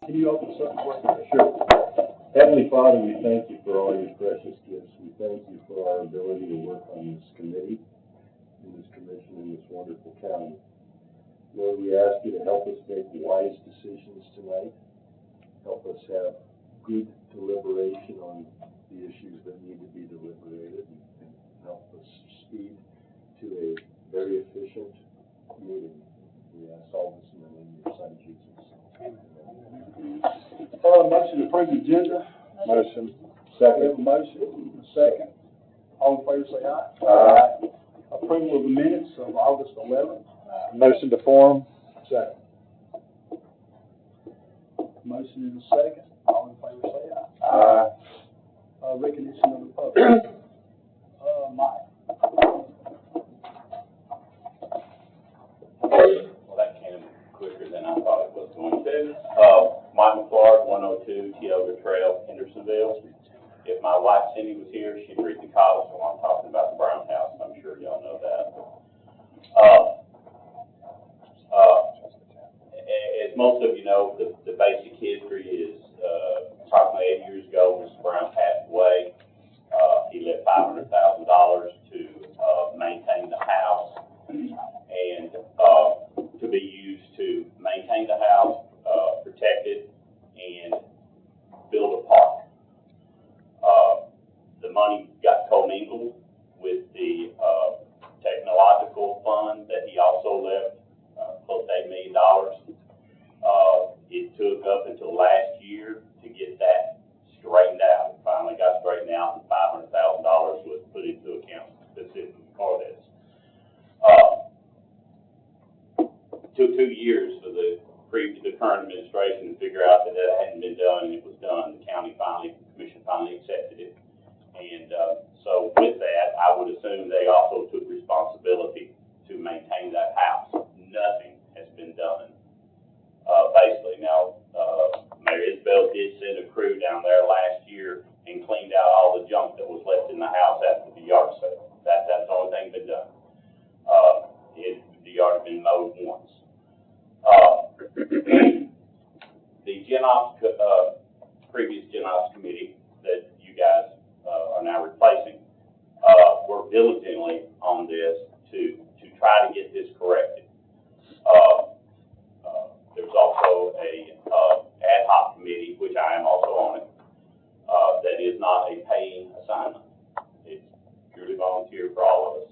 Can you open us up in prayer? Sure. Heavenly Father, we thank you for all your precious gifts. We thank you for our ability to work on this committee, in this commission, in this wonderful county. Lord, we ask you to help us make wise decisions tonight. Help us have good deliberation on the issues that need to be deliberated, and help us speed to a very efficient meeting. We ask all this in the name of your Son, Jesus. Amen. Motion to approve the agenda. Motion. We have a motion, a second. All in favor say aye. Aye. Approval of the minutes of August 11th. Motion to form. Second. Motion is a second. All in favor say aye. Aye. Recognition of the public. Mike. Well, that came quicker than I thought it was going to. Michael Clark, 102 Tioga Trail, Hendersonville. If my wife Cindy was here, she'd read the column, so I'm talking about the Brown House. I'm sure y'all know that. As most of you know, the basic history is approximately 8 years ago, Mr. Brown passed away. He left $500,000 to maintain the house and to be used to maintain the house, protect it, and build a park. The money got commingled with the technological fund that he also left, close to $8 million. It took up until last year to get that straightened out. It finally got straightened out, and $500,000 was put into account specifically for this. Took 2 years for the current administration to figure out that hadn't been done, and it was done. The commission finally accepted it. And so with that, I would assume they also took responsibility to maintain that house. Nothing has been done, basically. Now, Mayor Isabel did send a crew down there last year and cleaned out all the junk that was left in the house after the yard sale. That's the only thing been done. The yard had been mowed once. The previous GenOps committee that you guys are now replacing worked diligently on this to try to get this corrected. There's also a ad hoc committee, which I am also on it, that is not a paying assignment. It's purely volunteer for all of us.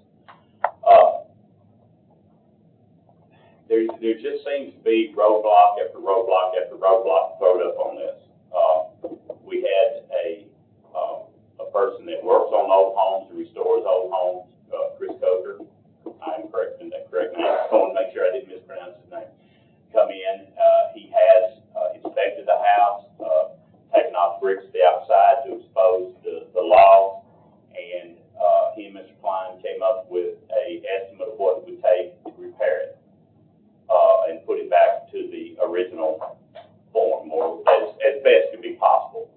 There just seems to be roadblock after roadblock after roadblock thrown up on this. We had a person that works on old homes and restores old homes, Chris Coker. I'm correcting that correct name. I want to make sure I didn't mispronounce his name. Come in. He has inspected the house, taken off bricks to the outside to expose the logs, and he and Mr. Klein came up with an estimate of what it would take to repair it and put it back to the original form, or as best could be possible.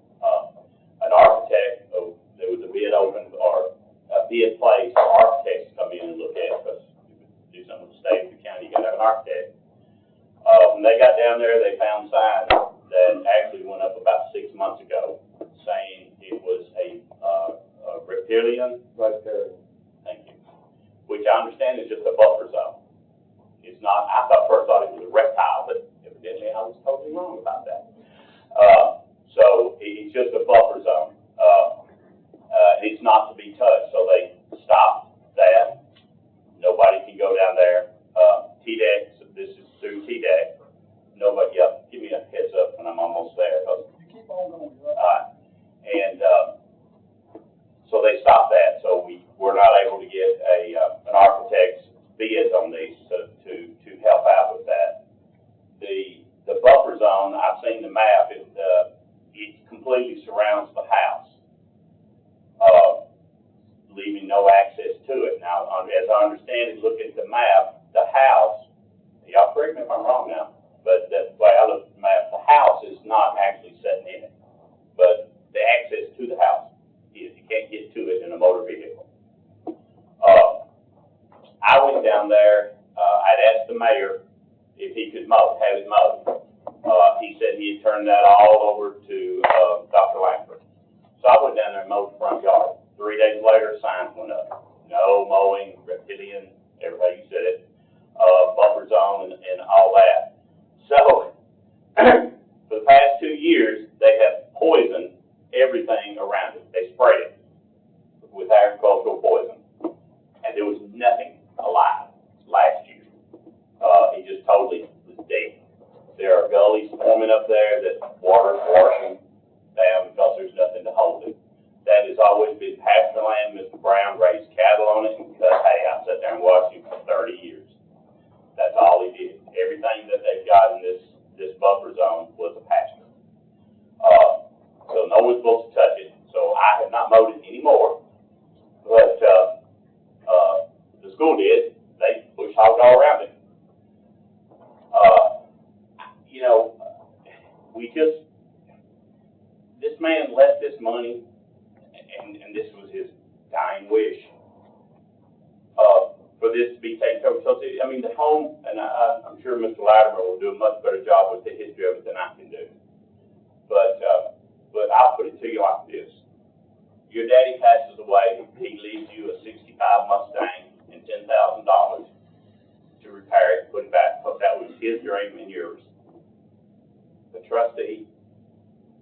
An architect, there was a bid open, or a bid placed for architects to come in and look at it, because to do something with the state of the county, you got to have an architect. When they got down there, they found signs that actually went up about 6 months ago, saying it was a reptilian. Thank you. Which I understand is just a buffer zone. It's not. I first thought it was a reptile, but evidently I was totally wrong about that. So it's just a buffer zone. It's not to be touched, so they stopped that. Nobody can go down there. TDEC, so this is through TDEC. Nobody, give me a heads up when I'm almost there. You keep on going. And so they stopped that, so we're not able to get an architect's bids on these to help out with that. The buffer zone, I've seen the map, it completely surrounds the house, leaving no access to it. Now, as I understand it, looking at the map, the house, y'all correct me if I'm wrong now, but the way I look at the map, the house is not actually sitting in it, but the access to the house is. You can't get to it in a motor vehicle. I went down there. I'd asked the mayor if he could have it mowed. He said he had turned that all over to, Dr. Langford. So I went down there and mowed the front yard. 3 days later, signs went up. No mowing, reptilian, how you said it, buffer zone and all that. So, for the past 2 years, they have poisoned everything around it. They sprayed it with agricultural poison. And there was nothing alive last year. It just totally was dead. There are gullies forming up there that water's washing down because there's nothing to hold it. That has always been pasture land. Mr. Brown raised cattle on it and cut hay. I sat there and watched him for 30 years. That's all he did. Everything that they've got in this buffer zone was a pasture. So no one's supposed to touch it. So I have not mowed it anymore. But the school did. They bush hogged all around it. You know, this man left this money, and this was his dying wish, for this to be taken care of. So, I mean, the home, and I'm sure Mr. Latimer will do a much better job with the history of it than I can do. But I'll put it to you like this. Your daddy passes away, he leaves you a 65 Mustang and $10,000 to repair it, put it back, because that was his dream and yours. The trustee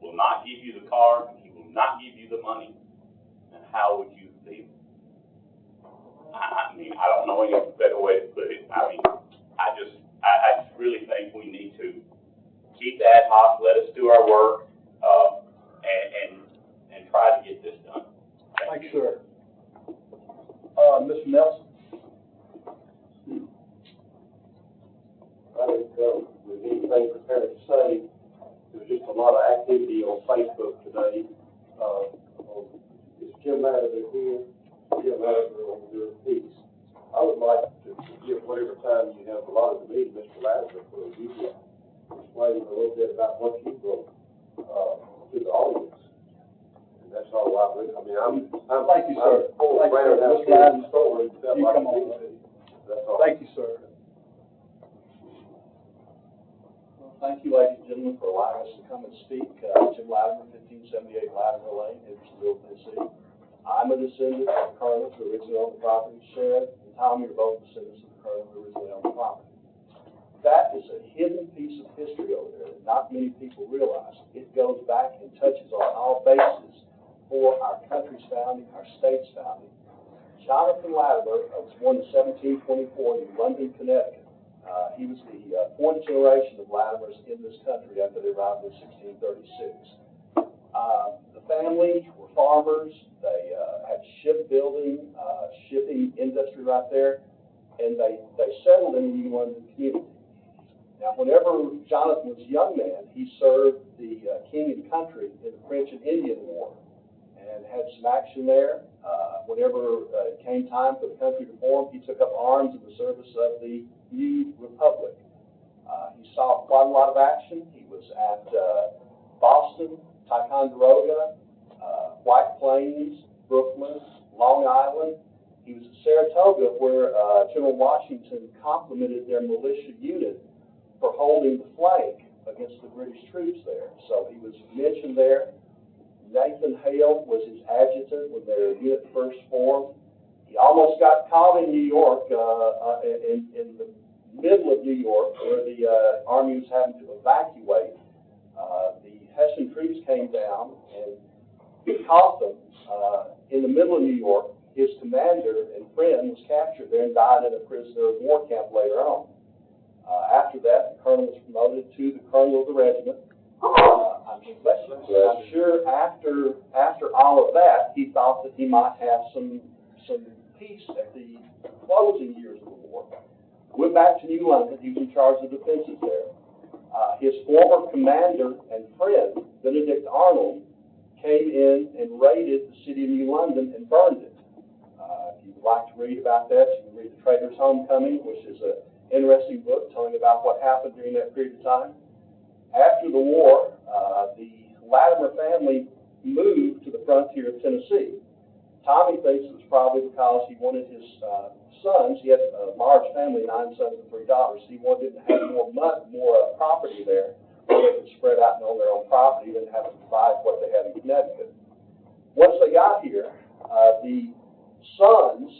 will not give you the car, he will not give you the money, and how would you feel? I mean, I don't know any better way to put it. I mean, I just really think we need to keep the ad hoc, let us do our work, and try to get this done. Thank you, sir. Mr. Nelson? I didn't come with anything prepared to say. There was just a lot of activity on Facebook today. Is Jim Latimer here? Jim Latimer on your piece. I would like to give whatever time you have allotted to me, Mr. Latimer, for you to explain a little bit about what you wrote to the audience. And that's all I would. I mean, I'm Thank you, sir. Thank you, sir. Mr. Latimer, you come on. That's all. Thank you, sir. Thank you, ladies and gentlemen, for allowing us to come and speak. Jim Latimer, 1578 Latimer Lane, Hendersonville, Tennessee. I'm a descendant of the colonel who originally owned the property. Sharon and Tommy are both descendants of the colonel who originally owned the property. That is a hidden piece of history over there that not many people realize. It goes back and touches on all bases for our country's founding, our state's founding. Jonathan Latimer was born in 1724 in London, Connecticut. He was the fourth generation of Latimers in this country after they arrived in 1636. The family were farmers. They had shipbuilding, shipping industry right there, and they settled in the New London community. Now, whenever Jonathan was a young man, he served the king and country in the French and Indian War and had some action there. Whenever it came time for the country to form, he took up arms in the service of the new republic. He saw quite a lot of action. He was at Boston, Ticonderoga, White Plains, Brooklyn, Long Island. He was at Saratoga, where General Washington complimented their militia unit for holding the flank against the British troops there. So he was mentioned there. Nathan Hale was his adjutant when their unit first formed. He almost got caught in New York, in the middle of New York, where the army was having to evacuate. The Hessian troops came down and caught them in the middle of New York. His commander and friend was captured there and died in a prisoner of war camp later on. After that, the colonel was promoted to the colonel of the regiment. I'm sure after all of that, he thought that he might have some peace at the closing years of the war. Went back to New London. He was in charge of defenses there. His former commander and friend, Benedict Arnold, came in and raided the city of New London and burned it. If you would like to read about that, you can read The Traitor's Homecoming, which is an interesting book telling about what happened during that period of time. After the war, the Latimer family moved to the frontier of Tennessee. Tommy thinks it was probably because he wanted his sons. He had a large family, 9 sons and 3 daughters. He wanted to have more property there where they could spread out and own their own property and have to provide what they had in Connecticut. Once they got here, the sons,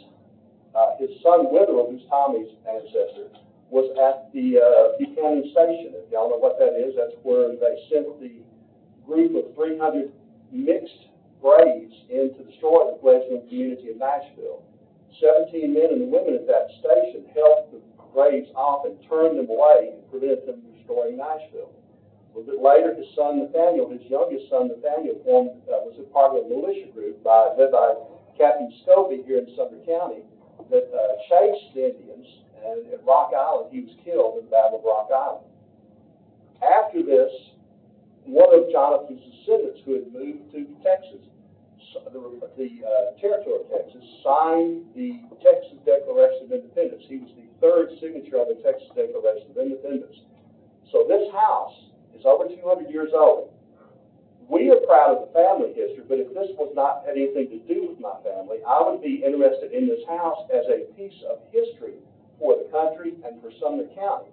his son Witherell, who's Tommy's ancestor, was at the Buchanan Station. If y'all know what that is, that's where they sent the group of 300 mixed braves in to destroy the fledgling community of Nashville. 17 men and women at that station held the braves off and turned them away and prevented them from destroying Nashville. A little bit later, his son Nathaniel, his youngest son Nathaniel, was a part of a militia group led by Captain Scobie here in Sumner County that chased the Indians, and at Rock Island he was killed in the Battle of Rock Island. After this, one of Jonathan's descendants who had moved to Texas, the territory of Texas, signed the Texas Declaration of Independence. He was the third signature on the Texas Declaration of Independence. So this house is over 200 years old. We are proud of the family history, but if this had anything to do with my family, I would be interested in this house as a piece of history for the country and for Sumner County.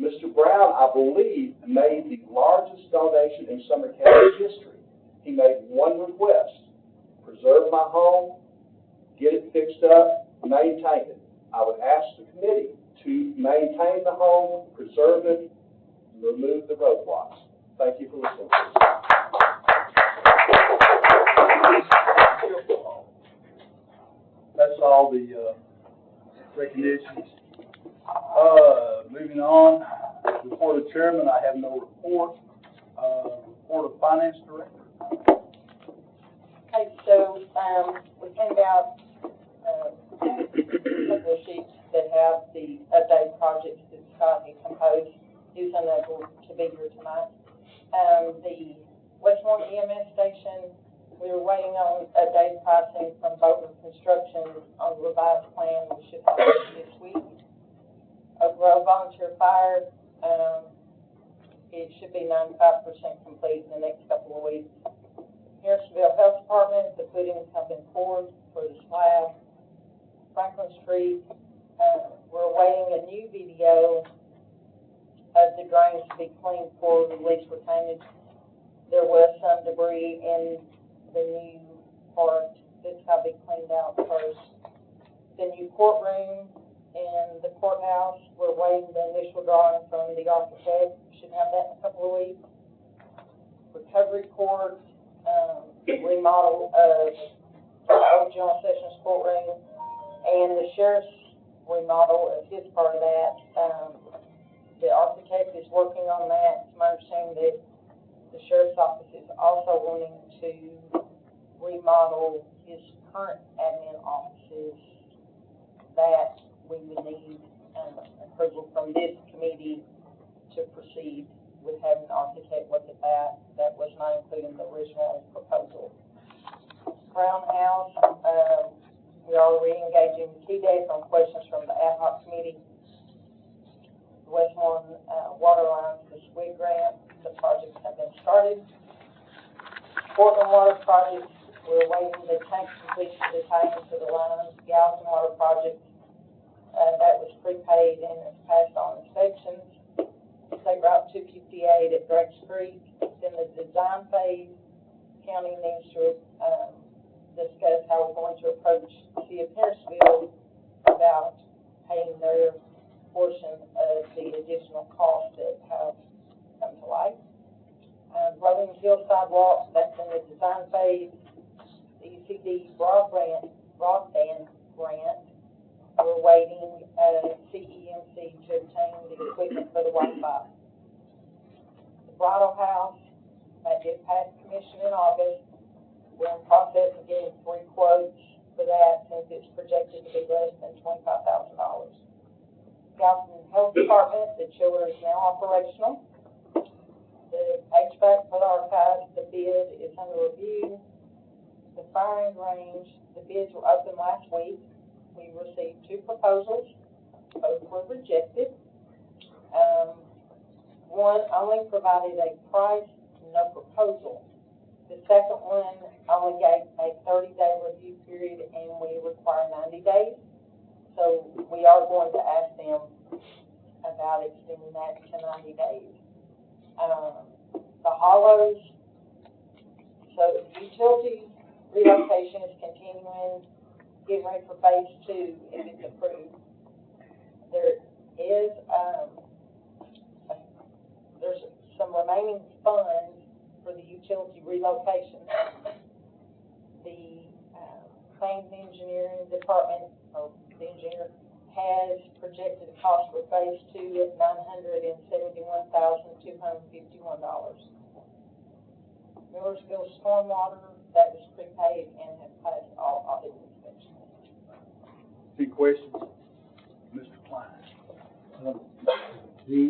Mr. Brown, I believe, made the largest donation in Sumner County history. He made one request: preserve my home, get it fixed up, maintain it. I would ask the committee to maintain the home, preserve it, and remove the roadblocks. Thank you for listening. That's all the recognitions. Moving on, report of chairman, I have no report. Report of finance director. Okay, so we handed out a couple of sheets that have the update projects that Scott had composed. He was unable to be here tonight. The Westmoreland EMS station, we were waiting on updated pricing from Boulder Construction on the revised plan. We should have it this week. Oak Grove Volunteer Fire, it should be 95% complete in the next couple of weeks. Harrisonville Health Department, the footings have been poured for the slab. Franklin Street, we're awaiting a new video of the drains to be cleaned for release retainage. There was some debris in the new part that's got to be cleaned out first. The new courtroom in the courthouse, we're waiting the initial drawing from the architect. Should have that in a couple of weeks. Recovery court, remodel of the old General Sessions courtroom, and the sheriff's remodel of his part of that. The architect is working on that. It's my understanding that the sheriff's office is also wanting to remodel his current admin offices. That we would need approval from this committee to proceed with having an architect look at that. That was not included in the original proposal. Brown House, we are re-engaging Key Day on questions from the ad hoc committee. The Westmoreland water lines, the SWIG grant, the projects have been started. Portland water projects, we're waiting the tank completion to tie into the lines. Gallatin water project, that was prepaid and is passed on inspections. State Route 258 at Greg's Creek. Then the design phase, county needs to discuss how we're going to approach the city of Harrisonville about paying their portion of the additional costs that have come to light. Rolling Hill sidewalks, that's in the design phase. The ECD broadband grant, we're waiting CEMC to obtain the equipment for the Wi-Fi. The Bridal House, that did pass commission in August. We're in process of getting 3 quotes for that since it's projected to be less than $25,000. Gallatin Health Department, the chiller is now operational. The HVAC for the archives, the bid is under review. The firing range, the bids were open last week. We received 2 proposals. Both were rejected. One only provided a price, no proposal. The second one only gave a 30-day review period, and we require 90 days. So we are going to ask them about extending that to 90 days. The hollows, so utility relocation is continuing, getting ready for phase 2 if it's approved. There is, there's some remaining funds for the utility relocation. The claims engineering department, or the engineer, has projected a cost for phase 2 at $971,251. Millersville stormwater, that was prepaid and has passed all audit inspections. Any questions? Mr. Klein? The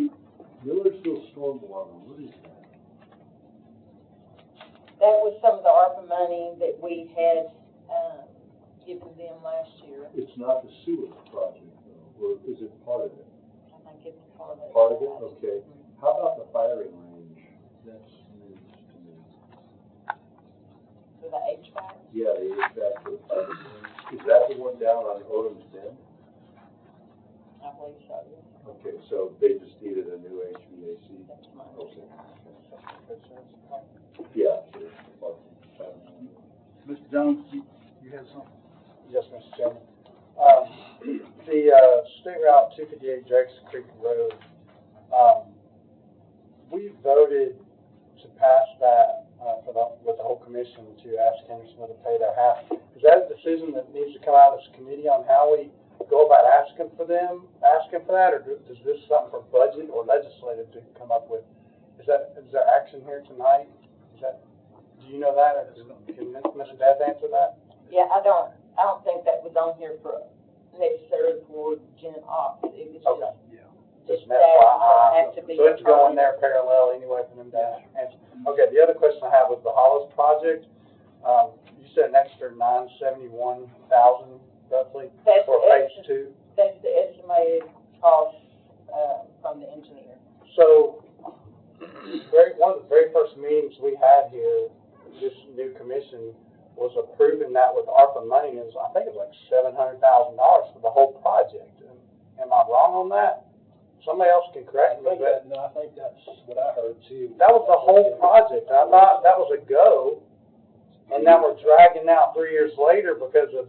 Millersville stormwater, what is that? That was some of the ARPA money that we had given them last year. It's not the sewer project, though, or is it part of it? I think it's part of it. Part of it, okay. How about the firing range? That's news to me. For the HVAC? Yeah, the HVAC for the firing range. Is that the one down on Odom's Bend? I believe so, yes. Okay, so they just needed a new HVAC? That's my Okay. understanding. Yeah. Mr. Jones, you had something? Yes, Mr. Chairman. The State Route 258 Drakes Creek Road, we voted to pass that with the whole commission to ask Hendersonville to pay their half. Is that a decision that needs to come out of this committee on how we go about asking for that, or is this something for budget or legislative to come up with? Is there action here tonight? Do you know that, or can Mr. Dad answer that? Yeah, I don't think that was on here for necessarily for Gen Ops. It was Okay. just Just an FYI. has to be. So it's going there parallel anyway for them to answer. Okay, the other question I have was the Hollows project. You said an extra $971,000 roughly That's for the phase 2. That's the estimated cost, from the engineer. So, one of the very first meetings we had here, this new commission was approving that with ARPA money. It was, I think it was like $700,000 for the whole project. Am I wrong on that? Somebody else can correct me, but No, I think that's what I heard too. that was the whole project. I thought that was a go, and now we're dragging out 3 years later because of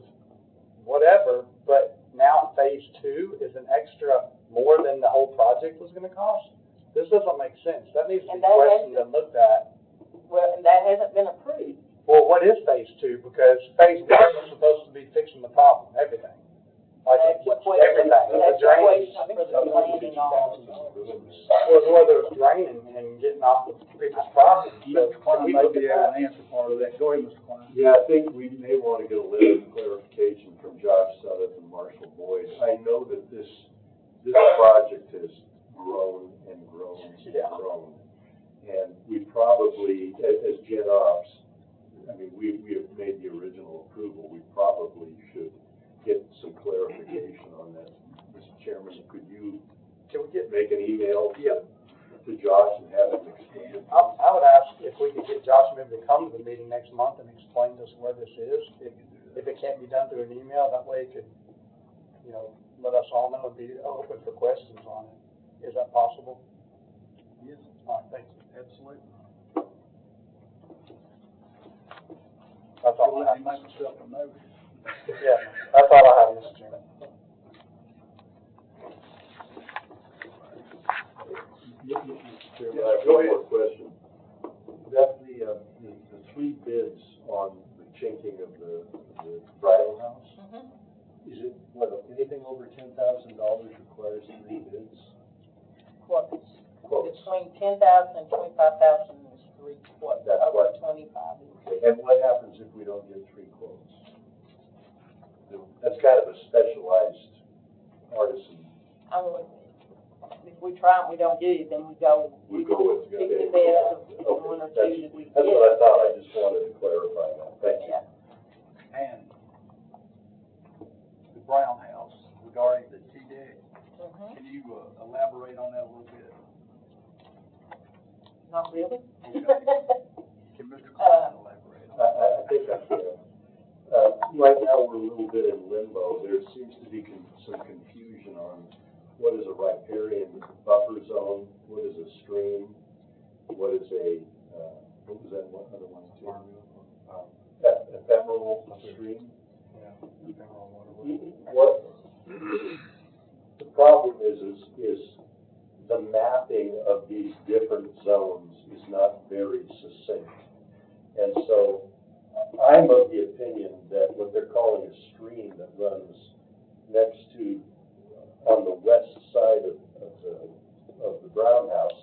whatever, but now phase 2 is an extra more than the whole project was gonna cost? This doesn't make sense. That needs to be And that questioned and looked at. Well, and that hasn't been approved. Well, what is phase 2? Because phase 1 was supposed to be fixing the problem, everything. Like, everything, the That's a drainage. question for the planning on. Was whether it was draining and getting off the people's property. So, Mr. Klein we may look be at able that. to answer part of that. Go ahead, Mr. Klein. Yeah, I think we may want to get a letter of clarification from Josh Summit and Marshall Boyd. I know that this project has grown and grown and grown. And we probably, as Gen Ops, I mean, we have made the original approval. We probably should get some clarification on that. Mr. Chairman, could you make an email to Josh and have him explain it? I would ask if we could get Josh maybe to come to the meeting next month and explain to us where this is. If it can't be done through an email, that way it could, let us all know and be open for questions on it. Is that possible? Yes. All right, thank you. Absolutely. That's all You'll I let me have. make myself a note. Yeah, that's all I have, Mr. Chairman. Mr. Chairman, I have one more question. That the 3 bids on the chinking of the bridal house, is it, anything over $10,000 requires 3 bids? Quotes. Quotes. Between 10,000 and 25,000 is 3 quotes. That's Over what- 25. And what happens if we don't get 3 quotes? That's kind of a specialized artisan. If we try and we don't get it, then we go. We go with Pick the best of one or two that we get. That's what I thought. I just wanted to clarify that. Thank you. Yeah. And the Brown House regarding the T-deck, can you elaborate on that a little bit? Not really. Okay. Can Mr. Klein elaborate on that? I think I can. Right now, we're a little bit in limbo. There seems to be some confusion on what is a riparian buffer zone, what is a stream. what is a, what was that one, other one too? Ephemeral stream? What, the problem is the mapping of these different zones is not very succinct. And so I'm of the opinion that what they're calling a stream that runs next to, on the west side of the Brown House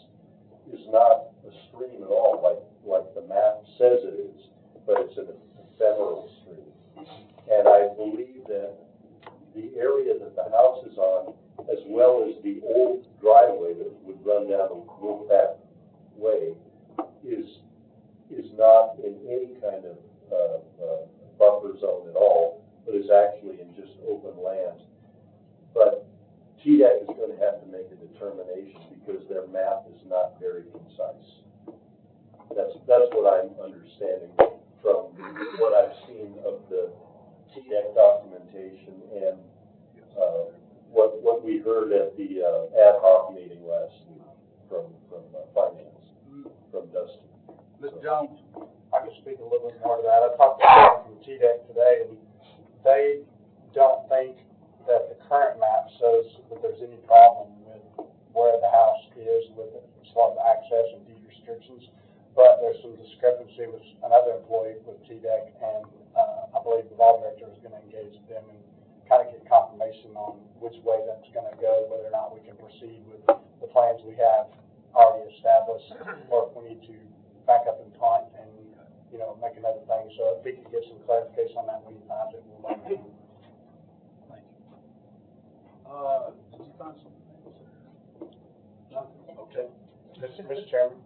is not a stream at all, like the map says it is, but it's an ephemeral stream. And I believe that the area that the house is on, as well as the old driveway that would run down the Wolfpack Way, is not in any kind of buffer zone at all, but is actually in just open land. But TDEC is going to have to make a determination because their map is not very concise. That's what I'm understanding from what I've seen of the TDEC documentation and what we heard at the ad hoc meeting last week from finance, from Dustin. Mr. Jones? I can speak a little bit more to that. I talked to someone from TDEC today, and they don't think that the current map shows that there's any problem with where the house is with as far as access and deed restrictions. But there's some discrepancy with another employee with TDEC, and I believe the law director is going to engage with them and kind of get confirmation on which way that's going to go, whether or not we can proceed with the plans we have already established, or if we need to back up and punt and, you know, make another thing. So if we can get some clarification on that when he finds it, we'll let him know. Thank you. Did you find something else? Nothing? Okay. Mr. Chairman?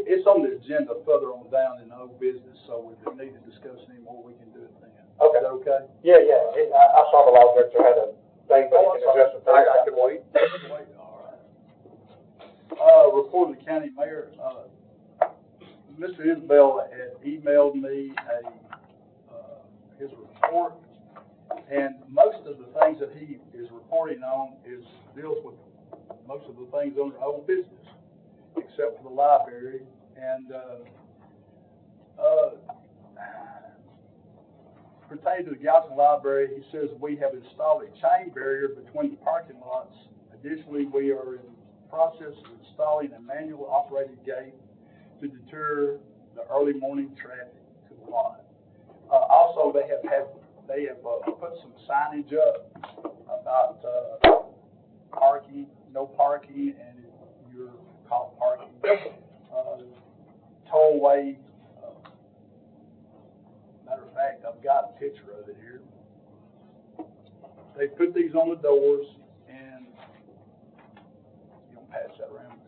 It's on the agenda further on down in old business, so if we need to discuss any more, we can do it then. Okay. Is that okay? Yeah. I saw the law director had a thing, but he can address it. I can wait. All right. Report of the county mayor. Mr. Isbell had emailed me his report, and most of the things that he is reporting on deals with most of the things under old business, except for the library. And pertaining to the Galton Library, he says we have installed a chain barrier between the parking lots. Additionally, we are in the process of installing a manual operated gate to deter the early morning traffic to the lot. Also, they have put some signage up about parking, no parking, and if you're caught parking, tollway. Matter of fact, I've got a picture of it here. They put these on the doors, and you don't pass that around.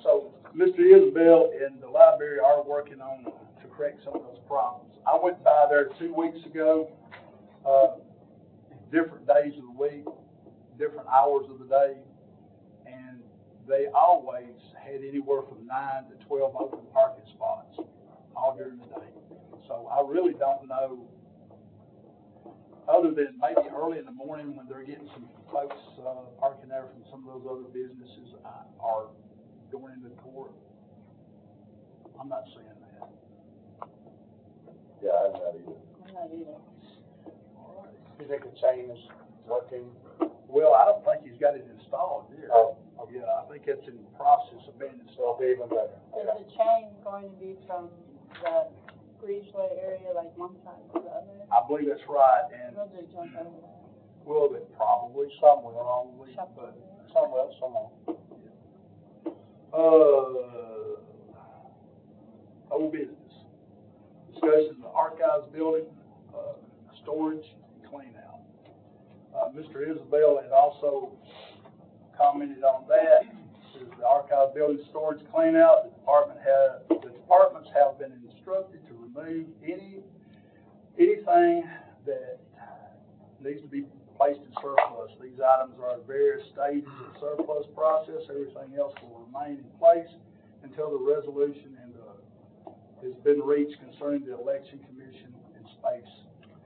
So, Mr. Isbell and the library are working on to correct some of those problems. I went by there 2 weeks ago, different days of the week, different hours of the day, and they always had anywhere from 9 to 12 open parking spots all during the day. So I really don't know, other than maybe early in the morning when they're getting some folks parking there from some of those other businesses are going into court. I'm not seeing that. Yeah, I'm not either. I'm not either. All right. Do you think the chain is working? Well, I don't think he's got it installed here. Oh, okay. Yeah, I think it's in the process of being So it'll installed. be even better. Is the chain going to be from the breezeway area, like one side to the other? I believe that's right, and They'll just jump over that. well, it probably somewhere along the way, but Somewhere. old business. Discussion of the archives building, storage, clean out. Mr. Isabel had also commented on that. Says the archive building storage clean out, the departments have been instructed to remove anything that needs to be placed in surplus. These items are at various stages of the surplus process. Everything else will remain in place until the resolution has been reached concerning the election commission and space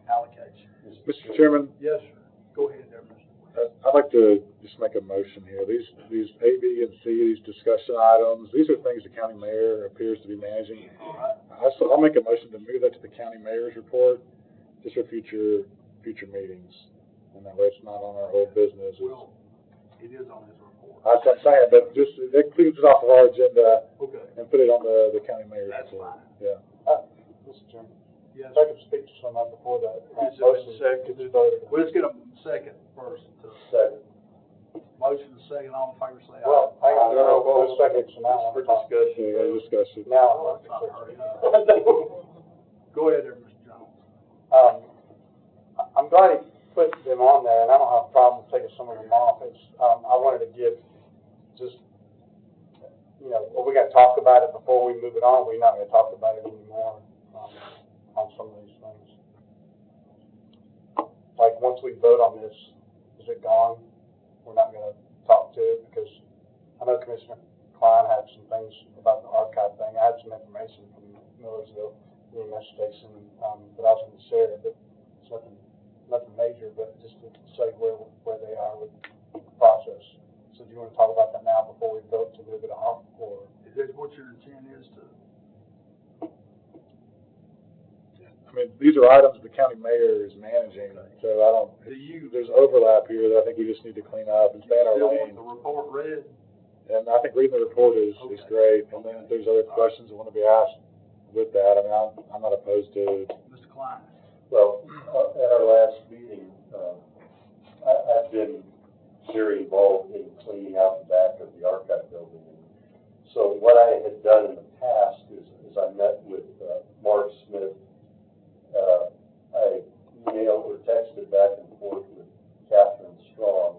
allocation. Mr. Chairman, Yes, sir. Go ahead there, Mr. I'd like to just make a motion here. These A, B, and C, these discussion items, these are things the county mayor appears to be managing. I'll make a motion to move that to the county mayor's report, just for future meetings. And that way it's not on our old business. Well, it is on his report. That's what I'm saying, but just, it cleans it off of our agenda. Okay. And put it on the county mayor's That's report. fine. Yeah. Mr. Chairman, Yes. if I could speak to someone before that. Is it Motion second? gets voted. We'll just get a second first. Second. Motion and second, all in favor, say aye. Well, hang on, No, no second, so now. For discussion. Yeah, discussion. Now, Go ahead there, Mr. Jones. I'm glad he put them on there, and I don't have a problem taking some of them off. It's, I wanted to give just, well, we gotta talk about it before we move it on. We're not gonna talk about it anymore, on some of these things. Like, once we vote on this, is it gone? We're not gonna talk to it, because I know Commissioner Klein had some things about the archive thing. I had some information from Millersville EMS station, that I was gonna share, but it's nothing major, but just to say where they are with the process. So do you wanna talk about that now before we vote to move it off, or? Is that what your intent is to? I mean, these are items the county mayor is managing, so I don't, there's overlap here that I think we just need to clean up and stay in our Still want lane. the report read? And I think reading the report is Okay. great, and then if there's other questions that want to be asked with that, I mean, I'm not opposed to. Mr. Klein? Well, at our last meeting, I've been very involved in cleaning out the back of the archive building. So what I had done in the past is I met with Mark Smith. I emailed or texted back and forth with Catherine Strong,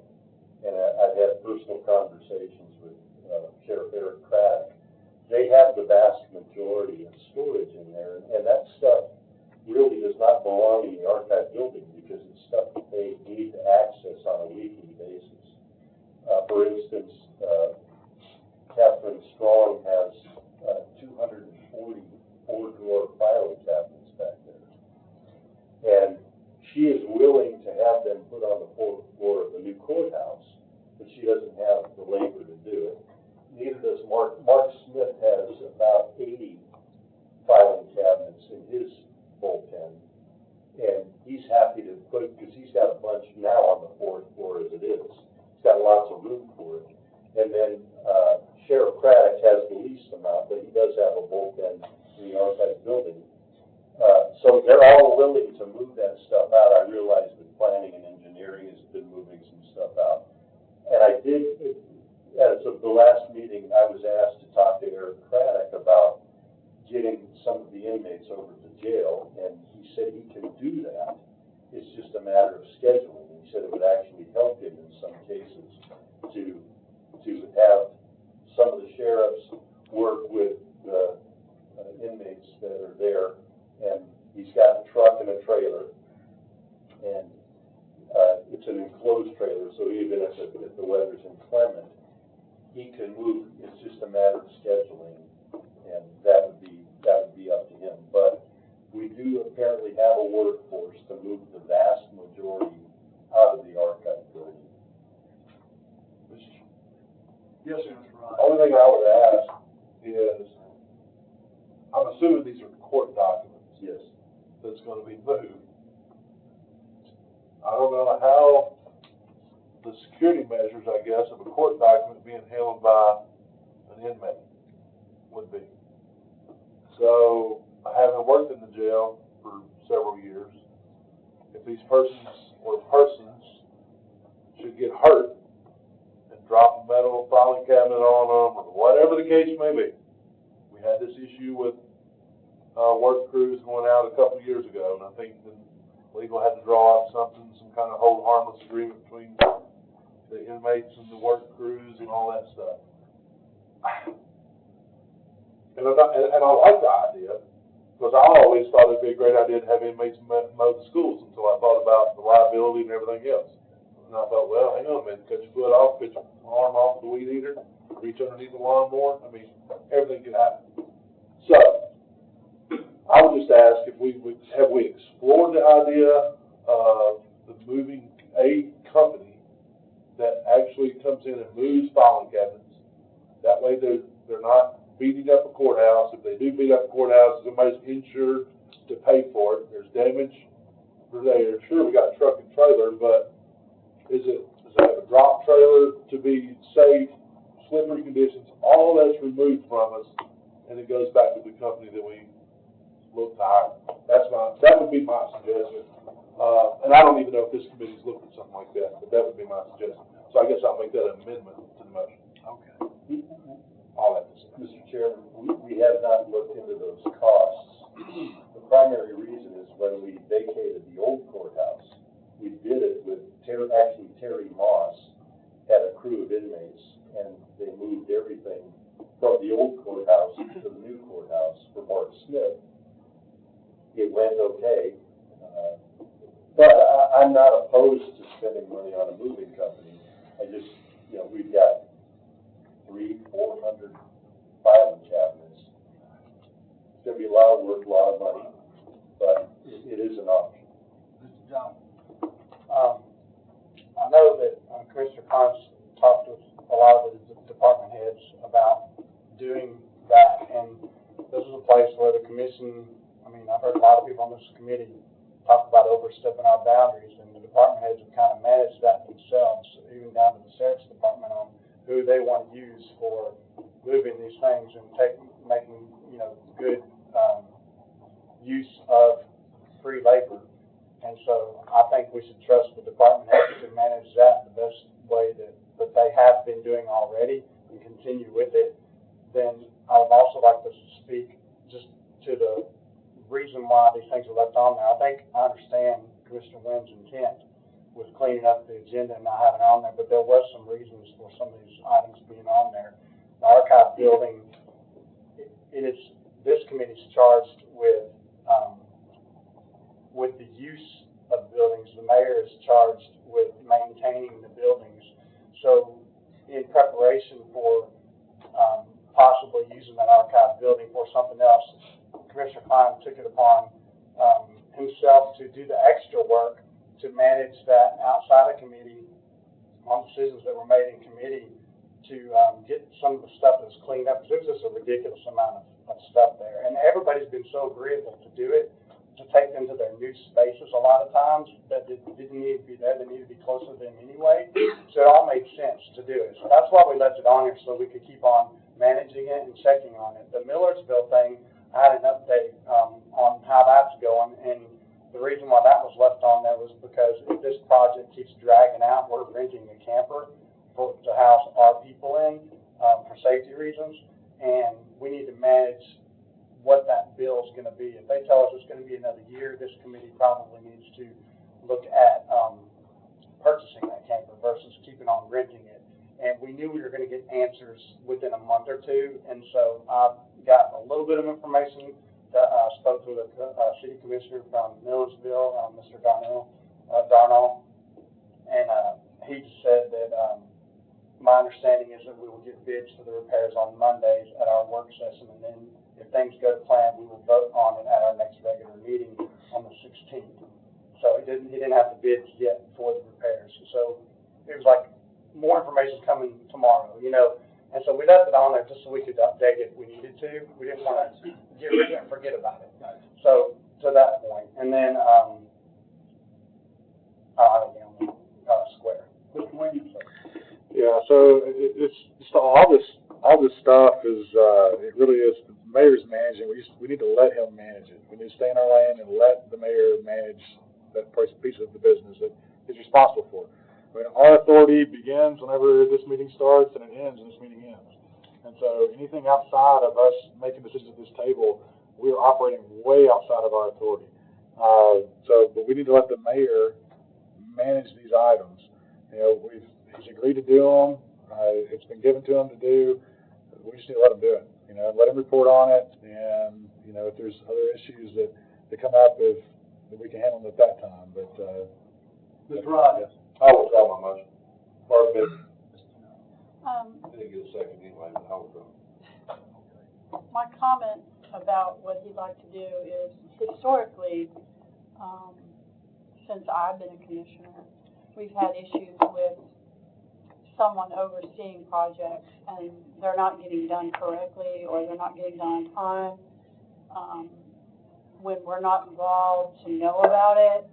and I've had personal conversations with Sheriff Eric Craddock. They have the vast majority of storage in there, and that stuff really does not belong in the archive building because it's stuff that they need to access on a weekly basis. For instance, Catherine Strong has 240 four-drawer filing cabinets back there. And she is willing to have them put on the fourth floor of the new courthouse, but she doesn't have the labor to do it. Neither does Mark. Mark Smith has about 80 filing cabinets in his bullpen, and he's happy to put, because he's got a bunch now on the fourth floor as it is. He's got lots of room for it. And then Sheriff Craddock has the least amount, but he does have a bullpen in the archive building. So they're all willing to move that stuff out. I realize that planning and engineering has been moving some stuff out. And I did, as of the last meeting, I was asked to talk to Eric Craddock about getting some of the inmates over to jail, and he said he can do that. It's just a matter of scheduling. He said it would actually help him in some cases to have some of the sheriffs work with the inmates that are there. And he's got a truck and a trailer, and it's an enclosed trailer, so even if the weather's inclement, he can move. It's just a matter of scheduling, and that would be up to him. But we do apparently have a workforce to move the vast majority out of the archive building. Yes, sir, Mr. Ryan. Only thing I would ask is, I'm assuming these are court documents. Yes. That's gonna be moved. I don't know how the security measures, I guess, of a court document being held by an inmate would be. So, I haven't worked in the jail for several years. If these persons should get hurt and drop a metal filing cabinet on them, or whatever the case may be. We had this issue with work crews going out a couple of years ago, and I think the legal had to draw up some kind of hold harmless agreement between the inmates and the work crews and all that stuff. And I like the idea, because I always thought it'd be a great idea to have inmates mow the schools until I thought about the liability and everything else. And I thought, well, hang on a minute, cut your foot off, cut your arm off the weed eater, reach underneath the lawnmower. I mean, everything could happen. So, I would just ask if have we explored the idea of moving a company that actually comes in and moves filing cabinets. That way they're not beating up a courthouse. If they do beat up a courthouse, somebody's insured to pay for it. There's damage for there. Sure, we got a truck and trailer, but does it have a drop trailer to be safe, slippery conditions? All that's removed from us, and it goes back to the company that we look to hire. That would be my suggestion. And I don't even know if this committee's looked at something like that, but that would be my suggestion. So I guess I'll make that an amendment to the motion. Okay. All that to say. Mr. Chairman, we have not looked into those costs. The primary reason is when we vacated the old courthouse, we did it with Terry Moss had a crew of inmates, and they moved everything from the old courthouse to the new courthouse for Mark Smith. It went okay, but I'm not opposed to spending money on a moving company. I just, we've got 300-400 filing cabinets. It's going to be a lot of work, a lot of money, but it is an option. Mr. John? I know that Commissioner Connors talked with a lot of the department heads about doing that, and this is a place where the commission, I've heard a lot of people on this committee talk about overstepping our boundaries, and the department heads have kind of managed that themselves, even down to the sheriff's department on who they want to use for moving these things and making good use of free labor. And so I think we should trust the department heads to manage that the best way that they have been doing already and continue with it. Then I would also like to speak just to the reason why these things are left on there. I think I understand Commissioner Wynn's intent with cleaning up the agenda and not having it on there, but there was some reasons for some of these items being on there. The archive building, this committee's charged with the use of buildings. The mayor is charged with maintaining the buildings. So in preparation for possibly using that archive building for something else, Commissioner Klein took it upon himself to do the extra work to manage that outside of committee on decisions that were made in committee to get some of the stuff that's cleaned up, because there's just a ridiculous amount of stuff there. And everybody's been so agreeable to do it, to take them to their new spaces a lot of times that didn't need to be there. They needed to be closer to them anyway. So it all made sense to do it. So that's why we left it on here, so we could keep on managing it and checking on it. The Millersville thing, I had an update on how that's going, and the reason why that was left on there was because if this project keeps dragging out, we're renting a camper to house our people in for safety reasons, and we need to manage what that bill is going to be. If they tell us it's going to be another year, this committee probably needs to look at purchasing that camper versus keeping on renting it. And we knew we were going to get answers within a month or two, and so I got a little bit of information that I spoke to the city commissioner from Millersville, Mr. Darnell, and he said that my understanding is that we will get bids for the repairs on Mondays at our work session, and then if things go to plan, we will vote on it at our next regular meeting on the 16th. So he didn't have the bids yet for the repairs. So it was like more information coming tomorrow, And so we left it on there just so we could update it if we needed to. We didn't want to get rid of it and forget about it. So to that point, and then square. Mr. Williams? Yeah, so it's all this stuff is it really is the mayor's managing. We need to let him manage it. We need to stay in our lane and let the mayor manage that piece of the business that he's responsible for. Our authority begins whenever this meeting starts and it ends when this meeting ends. And so anything outside of us making decisions at this table, we are operating way outside of our authority. But we need to let the mayor manage these items. He's agreed to do them. It's been given to him to do. We just need to let him do it. Let him report on it. And if there's other issues that come up, that we can handle them at that time. But Mr. Rogers? I will withdraw my motion. I didn't get a second anyway, but I will withdraw. My comment about what he'd like to do is, historically, since I've been a commissioner, we've had issues with someone overseeing projects and they're not getting done correctly or they're not getting done on time, when we're not involved to know about it.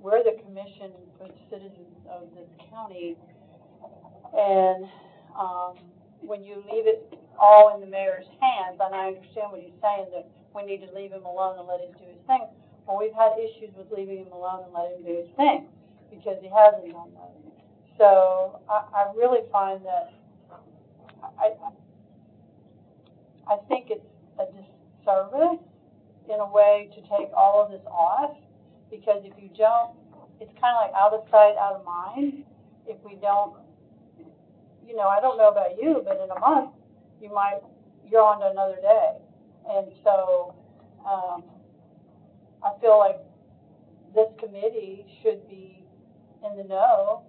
We're the commission for the citizens of this county, and when you leave it all in the mayor's hands, and I understand what he's saying, that we need to leave him alone and let him do his thing. Well, we've had issues with leaving him alone and letting him do his thing because he hasn't done that. So I really find that I think it's a disservice in a way to take all of this off, because if you don't, it's kind of like out of sight, out of mind. If we don't, you know, I don't know about you, but in a month, you're on to another day. And so I feel like this committee should be in the know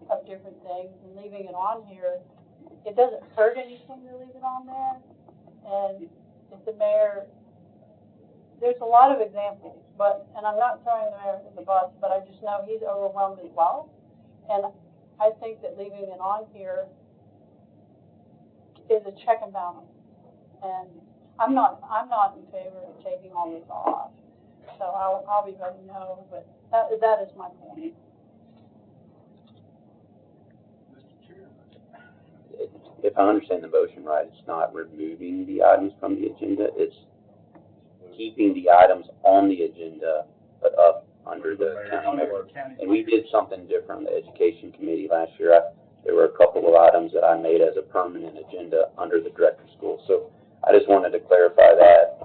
of different things, and leaving it on here, it doesn't hurt anything to leave it on there. And if the mayor, there's a lot of examples, and I'm not throwing the mayor in the bus, but I just know he's overwhelmed as well. And I think that leaving it on here is a check and balance. And I'm not in favor of taking all this off. So I'll be voting no, but that is my point. If I understand the motion right, it's not removing the items from the agenda, it's keeping the items on the agenda, but up under the county mayor. And we did something different on the education committee last year. There were a couple of items that I made as a permanent agenda under the director school. So I just wanted to clarify that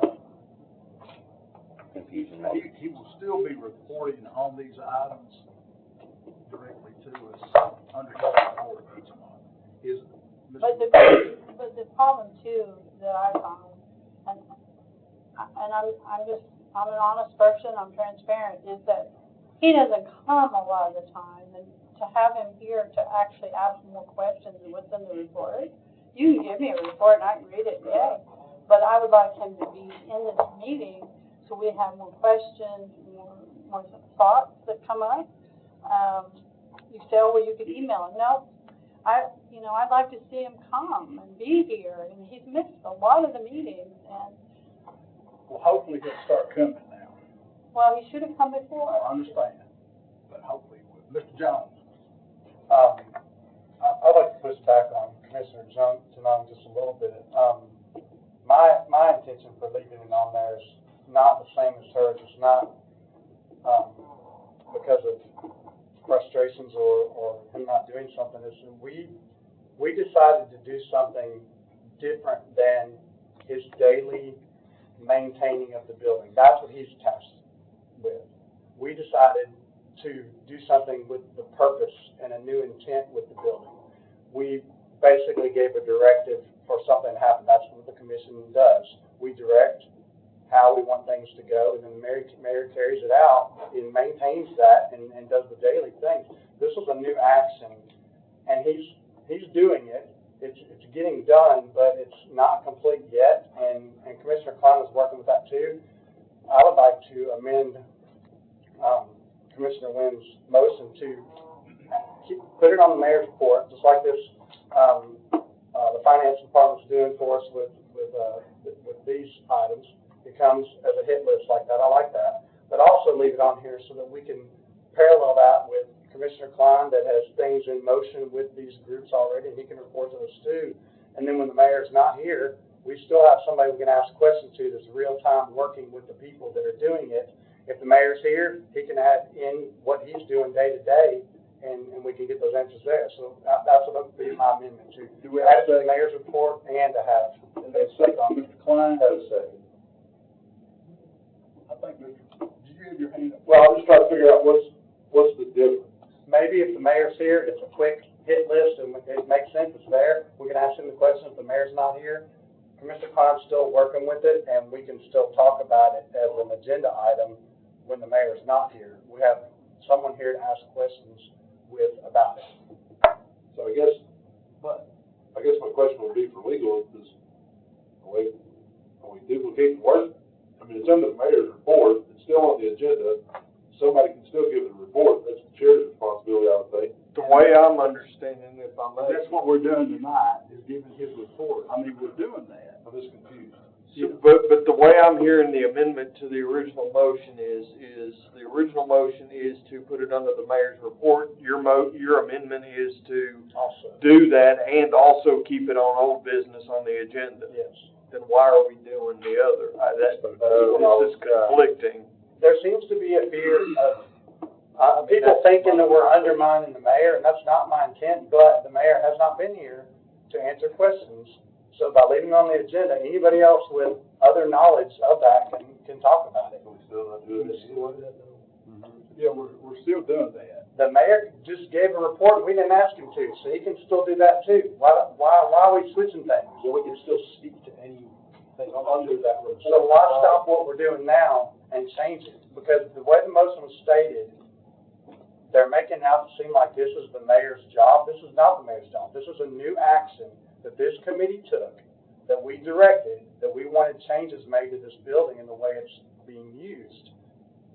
confusion. He will still be reporting on these items directly to us under his report each month. But the problem too that I found, and I'm an honest person, I'm transparent, is that he doesn't come a lot of the time, and to have him here to actually ask more questions than what's in the report. You can give me a report and I can read it, yay. But I would like him to be in this meeting so we have more questions, more thoughts that come up. You say, oh, well, you could email him. No, I'd like to see him come and be here, and he's missed a lot of the meetings. And well, hopefully he'll start coming now. Well, he should have come before. I understand, but hopefully he will. Mr. Jones. I'd like to push back on Commissioner Jones just a little bit. My intention for leaving it on there is not the same as hers. It's not because of frustrations or him not doing something. It's we decided to do something different than his daily maintaining of the building. That's what he's tasked with. We decided to do something with the purpose and a new intent with the building. We basically gave a directive for something to happen. That's what the commission does. We direct how we want things to go, and then the mayor carries it out and maintains that and does the daily things. This was a new action, and he's doing it. It's getting done, but it's not complete yet, and Commissioner Klein is working with that too. I would like to amend Commissioner Wynn's motion to put it on the mayor's report, just like this the finance department's doing for us with these items. It comes as a hit list like that. I like that. But also leave it on here so that we can parallel that with Commissioner Klein that has things in motion with these groups already, and he can report to us too. And then when the mayor's not here, we still have somebody we can ask questions to that's real time working with the people that are doing it. If the mayor's here, he can add in what he's doing day to day, and we can get those answers there. So that's what would be my amendment to add to the mayor's report and to have a second on Mr. Klein. Have a second. I think, did you have your hand up? Well, I'm just trying to figure out what's the difference. Maybe if the mayor's here, it's a quick hit list and it makes sense, it's there. We can ask him the question. If the mayor's not here, Commissioner Klein's still working with it, and we can still talk about it as an agenda item when the mayor's not here. We have someone here to ask questions with about it. So I guess my question would be for legal is, are we duplicating work? I mean, it's under the mayor's report, it's still on the agenda, somebody can still give the report, that's the chair's responsibility, I would think. The way I'm understanding, if I may. That's what we're doing tonight, is giving his report. I mean, we're doing that. I'm just confused. So, but the way I'm hearing the amendment to the original motion is the original motion is to put it under the mayor's report. Your amendment is to Also, do that and also keep it on old business on the agenda. yes. Then why are we doing the other? This is conflicting. There seems to be a fear of people thinking that we're undermining the mayor, and that's not my intent, but the mayor has not been here to answer questions. So by leaving on the agenda, anybody else with other knowledge of that can talk about it. Can we still not do this anyway? Yeah, we're still doing that. The mayor just gave a report, and we didn't ask him to, so he can still do that too. Why are we switching things? So we can still speak to anything under that report. So why stop what we're doing now and change it? Because the way the motion was stated, they're making it out to seem like this is the mayor's job. This is not the mayor's job. This is a new action that this committee took, that we directed, that we wanted changes made to this building and the way it's being used.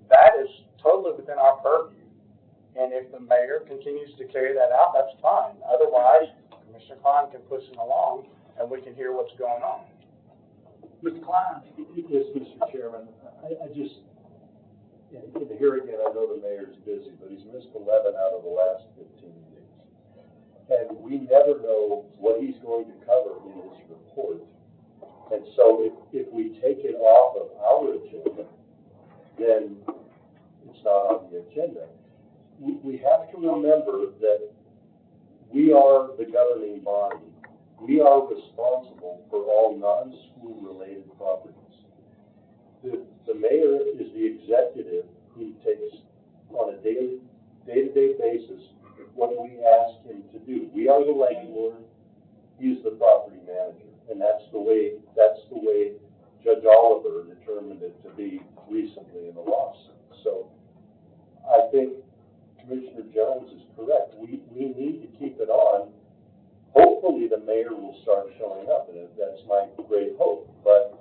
That is totally within our purview. And if the mayor continues to carry that out, that's fine. Otherwise, Commissioner Klein can push it along and we can hear what's going on. Mr. Klein? Yes, Mr. Chairman, I just, here again, I know the mayor's busy, but he's missed 11 out of the last 15 meetings. And we never know what he's going to cover in his report. And so if we take it off of our agenda, then it's not on the agenda. We have to remember that we are the governing body. We are responsible for all non-school related properties. The mayor is the executive who takes on a day-to-day basis what we ask him to do. We are the landlord, he's the property manager, and that's the way Judge Oliver determined it to be recently in the lawsuit. So I think Commissioner Jones is correct. We need to keep it on. Hopefully the mayor will start showing up, and that's my great hope. But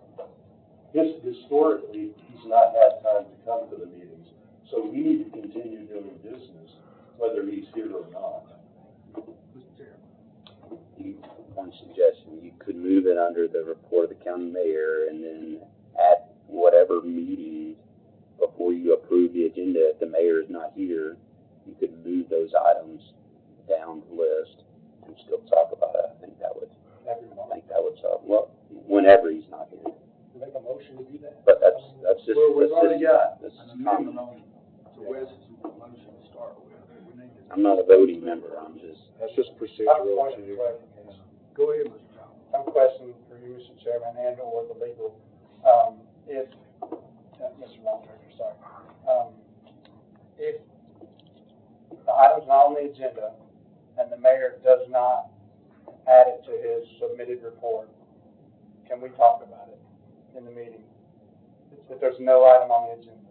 historically, he's not had time to come to the meetings. So we need to continue doing business, whether he's here or not. Mr. Chairman. One suggestion, you could move it under the report of the county mayor, and then at whatever meeting before you approve the agenda, if the mayor is not here, you could move those items down the list and still talk about it. I think that would solve, well, whenever he's not here. Make a motion to do that. But that's just. Well, we've already got this an is amendment common. on, so Wes's motion to start with. We need to. I'm not a voting member, I'm just. That's just I have a procedural point of too. clarification. Go ahead, Mr. Jones. Some question for you, Mr. Chairman, and or the legal, if, Mr. Montrose, sorry. If the item's not on the agenda and the mayor does not add it to his submitted report, can we talk about it in the meeting? If there's no item on the agenda.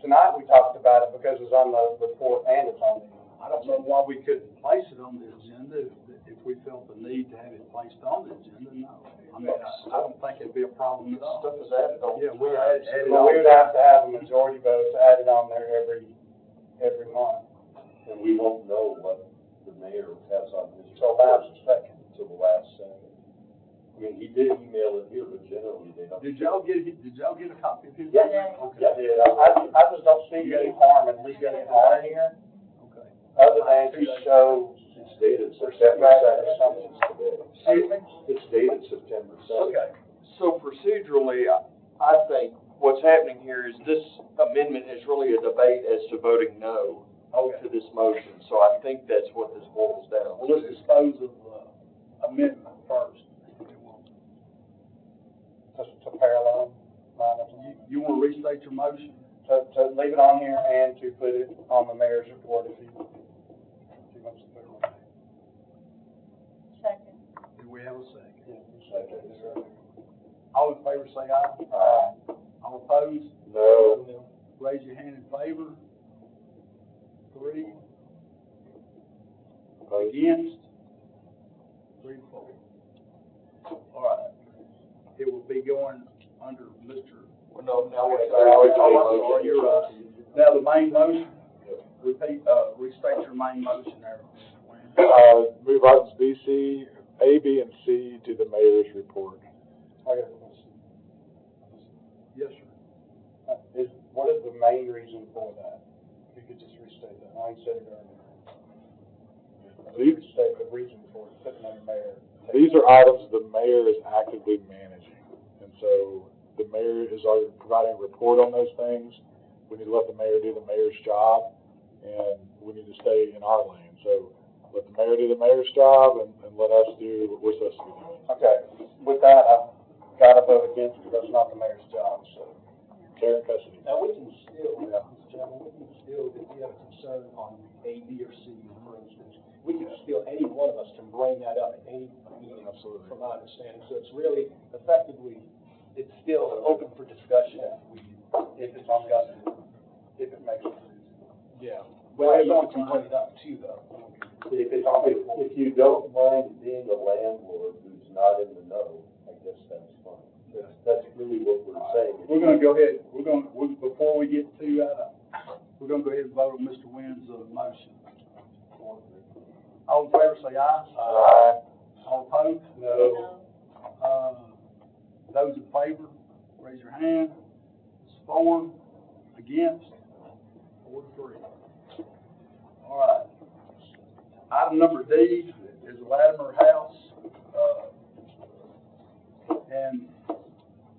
Tonight we talked about it because it's on the report and it's on the. I don't know why we couldn't place it on the agenda if we felt the need to have it placed on the agenda, no. I mean, I don't think it'd be a problem at all. Stuff is added on. Yeah, we add it Well, on. we would have to have a majority vote to add it on there every month. And we won't know what the mayor has on his. Till last second. Till the last second. I mean, he did email it here, but generally they don't. Did y'all get a copy of his? Yeah. Okay. Yeah, I just don't see any harm in leaving it on here, Okay. other than to show It's dated there's September setback 2nd. assumptions today. Excuse me? It's dated September 2nd. Okay, so procedurally, I think what's happening here is this amendment is really a debate as to voting no to this motion. So I think that's what this boils down Well, let's to. dispose of amendment first. To parallel, You want to restate your motion? to leave it on here and to put it on the mayor's report if he wants to put it on. Second. Do we have a second? Second. All in favor say aye. Aye. All opposed? No. Raise your hand in favor. 3. Against? 3 to 4. All right. It will be going under Mr. Well, no, now we're. Oh, I'm sorry, you're right. Now the main motion, restate your main motion there, Mr. Wayne. Move items B, C, A, B, and C to the mayor's report. I got a question. Yes, sir. What is the main reason for that? If you could just restate that. I said it earlier. Restate the reason for it, putting on the mayor. These are items the mayor is actively managing, and so the mayor is already providing a report on those things. We need to let the mayor do the mayor's job, and we need to stay in our lane. So let the mayor do the mayor's job, and let us do what we're supposed to be doing. Okay, with that, I've got to vote against it because it's not the mayor's job, so. Karen custody. Now, we can still, Mr. Chairman, we can still, if we have a concern on A, B, or C, for instance, we can still, any one of us can bring that up at any meeting. Absolutely. From my understanding, so it's really, effectively, it's still open for discussion if it's discussed, if it makes it. Yeah. Well, I don't can bring it up too, though. If you don't mind being a landlord who's not in the know, I guess that's fine. That's really what we're saying. We're gonna go ahead, before we get to, we're gonna go ahead and vote on Mr. Wynn's, motion. All in favor, say aye. Aye. All opposed? No. Those in favor, raise your hand. It's 4, against, 4 to 3. All right. Item number D is the Latimer House, and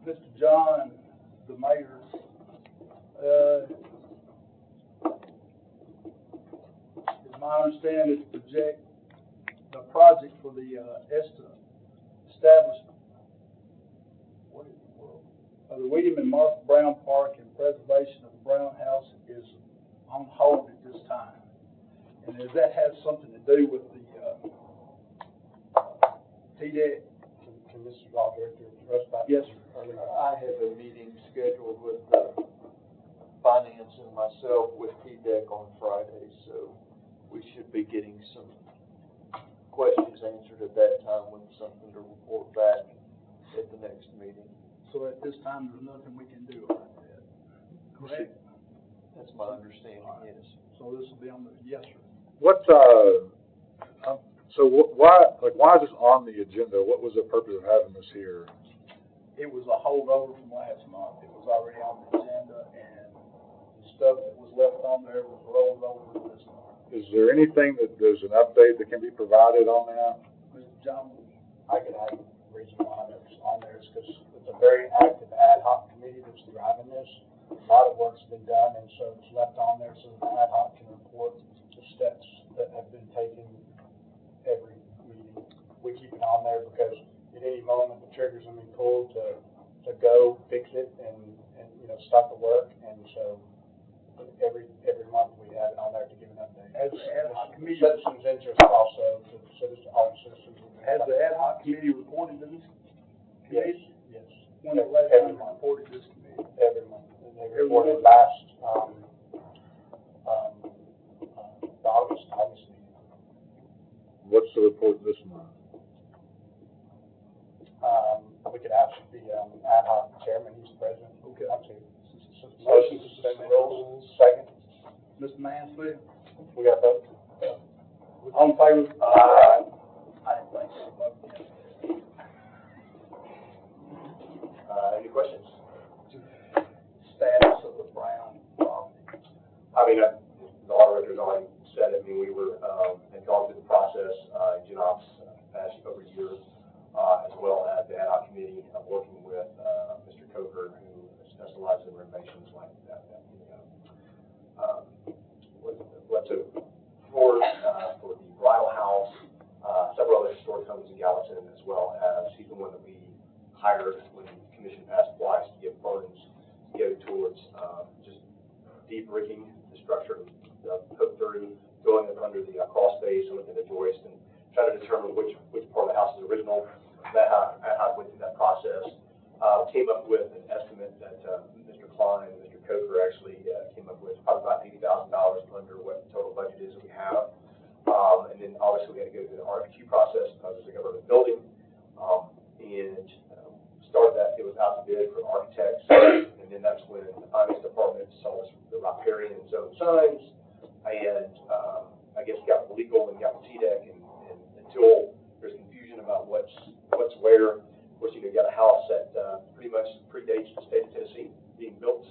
Mr. John, the mayor, is my understanding to project the project for the, establishment of the William and Martha Brown Park and preservation of the Brown House is on hold at this time. And if that has something to do with the, TDEC. Can Mr. Law Director address that? Yes, sir. I have a meeting scheduled with finance and myself with TDEC on Friday, so we should be getting some questions answered at that time with something to report back at the next meeting. So at this time, there's nothing we can do about that. Correct? That's my understanding, yes. So this will be on the, yes, sir. What, so why is this on the agenda? What was the purpose of having this here? It was a holdover from last month. It was already on the agenda, and the stuff that was left on there was rolled over to this month. Is there anything that there's an update that can be provided on that? Mr. John? I can add the reason why it's on there is because it's a very active ad hoc committee that's driving this. A lot of work's been done, and so it's left on there so the ad hoc can report the steps that have been taken every meeting. We keep it on there because at any moment the trigger's gonna be pulled to go fix it and start the work, and so every month we have it on there to give an update. As the ad hoc committee, Citizens' interest also, to all citizens. has the ad hoc committee reported to this committee? Yes. When the last time they reported to this committee? Every month. And they reported last, August meeting. What's the report this month? We could ask the, ad hoc chairman, he's president. Okay. Motion to suspend the rules. Second. Mr. Mansfield? We got both. All in favor? Aye. I didn't think so. Any questions? Status of the Brown property. I mean, the auditor's already said it. I mean, we were, had gone through the process, GenOps, past over a year, as well as the ad hoc committee, working with, Mr. Coker, who specializes in renovations like that. So for the bridal house, several other historic homes in Gallatin, as well as he's the one that we hired when the commission passed twice to give funds to go towards, just deep rigging the structure of the hook 30, going up under the crawl space and looking at the joist and trying to determine which part of the house is original. That how I went through that process. Came up with an estimate that Mr. Klein and Mr. Coker actually came up with, probably about $80,000 under what the total budget is that we have. And then obviously we had to go through the RFQ process because it's a government building. And started that, it was out to bid for architects. And then that's when the finance department saw us the riparian zone signs. And aware, of course, you got a house that, pretty much predates the state of Tennessee being built,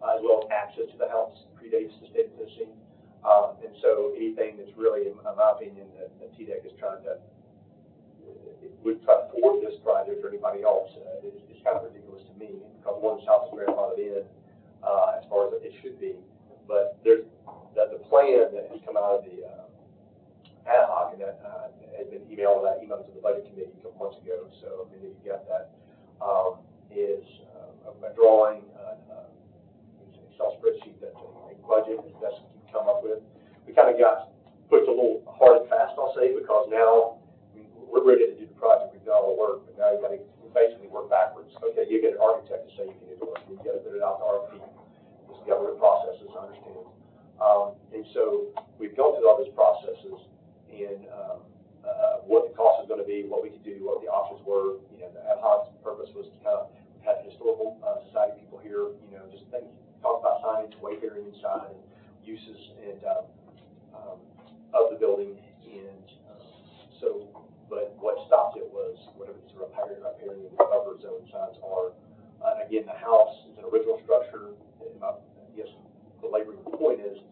as well as access to the house predates the state of Tennessee. And so anything that's really, in my opinion, that TDEC is trying to, would try to forward this project or anybody else, is kind of ridiculous to me, because one's house is grandfathered in, as far as it should be. But there's, the plan that has come out of the, ad hoc, and that, had been emailed to the budget committee a couple months ago, so, I mean, you got that, is, a drawing, Excel spreadsheet that's a budget that we can come up with. We kind of got pushed a little hard and fast, I'll say, because now we're ready to do the project. We've done all the work, but now you got to basically work backwards. Okay, you get an architect to say you can do the work. You got to put it out to RFP. This is government processes, I understand. And so we've gone through all those processes and what the cost is going to be, what we could do, what the options were. You know, the ad hoc purpose was to kind of have the historical society people here, you know, just think, talk about signage, wayfaring inside, and uses and of the building. And so, but what stopped it was whatever the riparian and the buffer zone signs are. Again, the house is an original structure. And I guess the laboring point is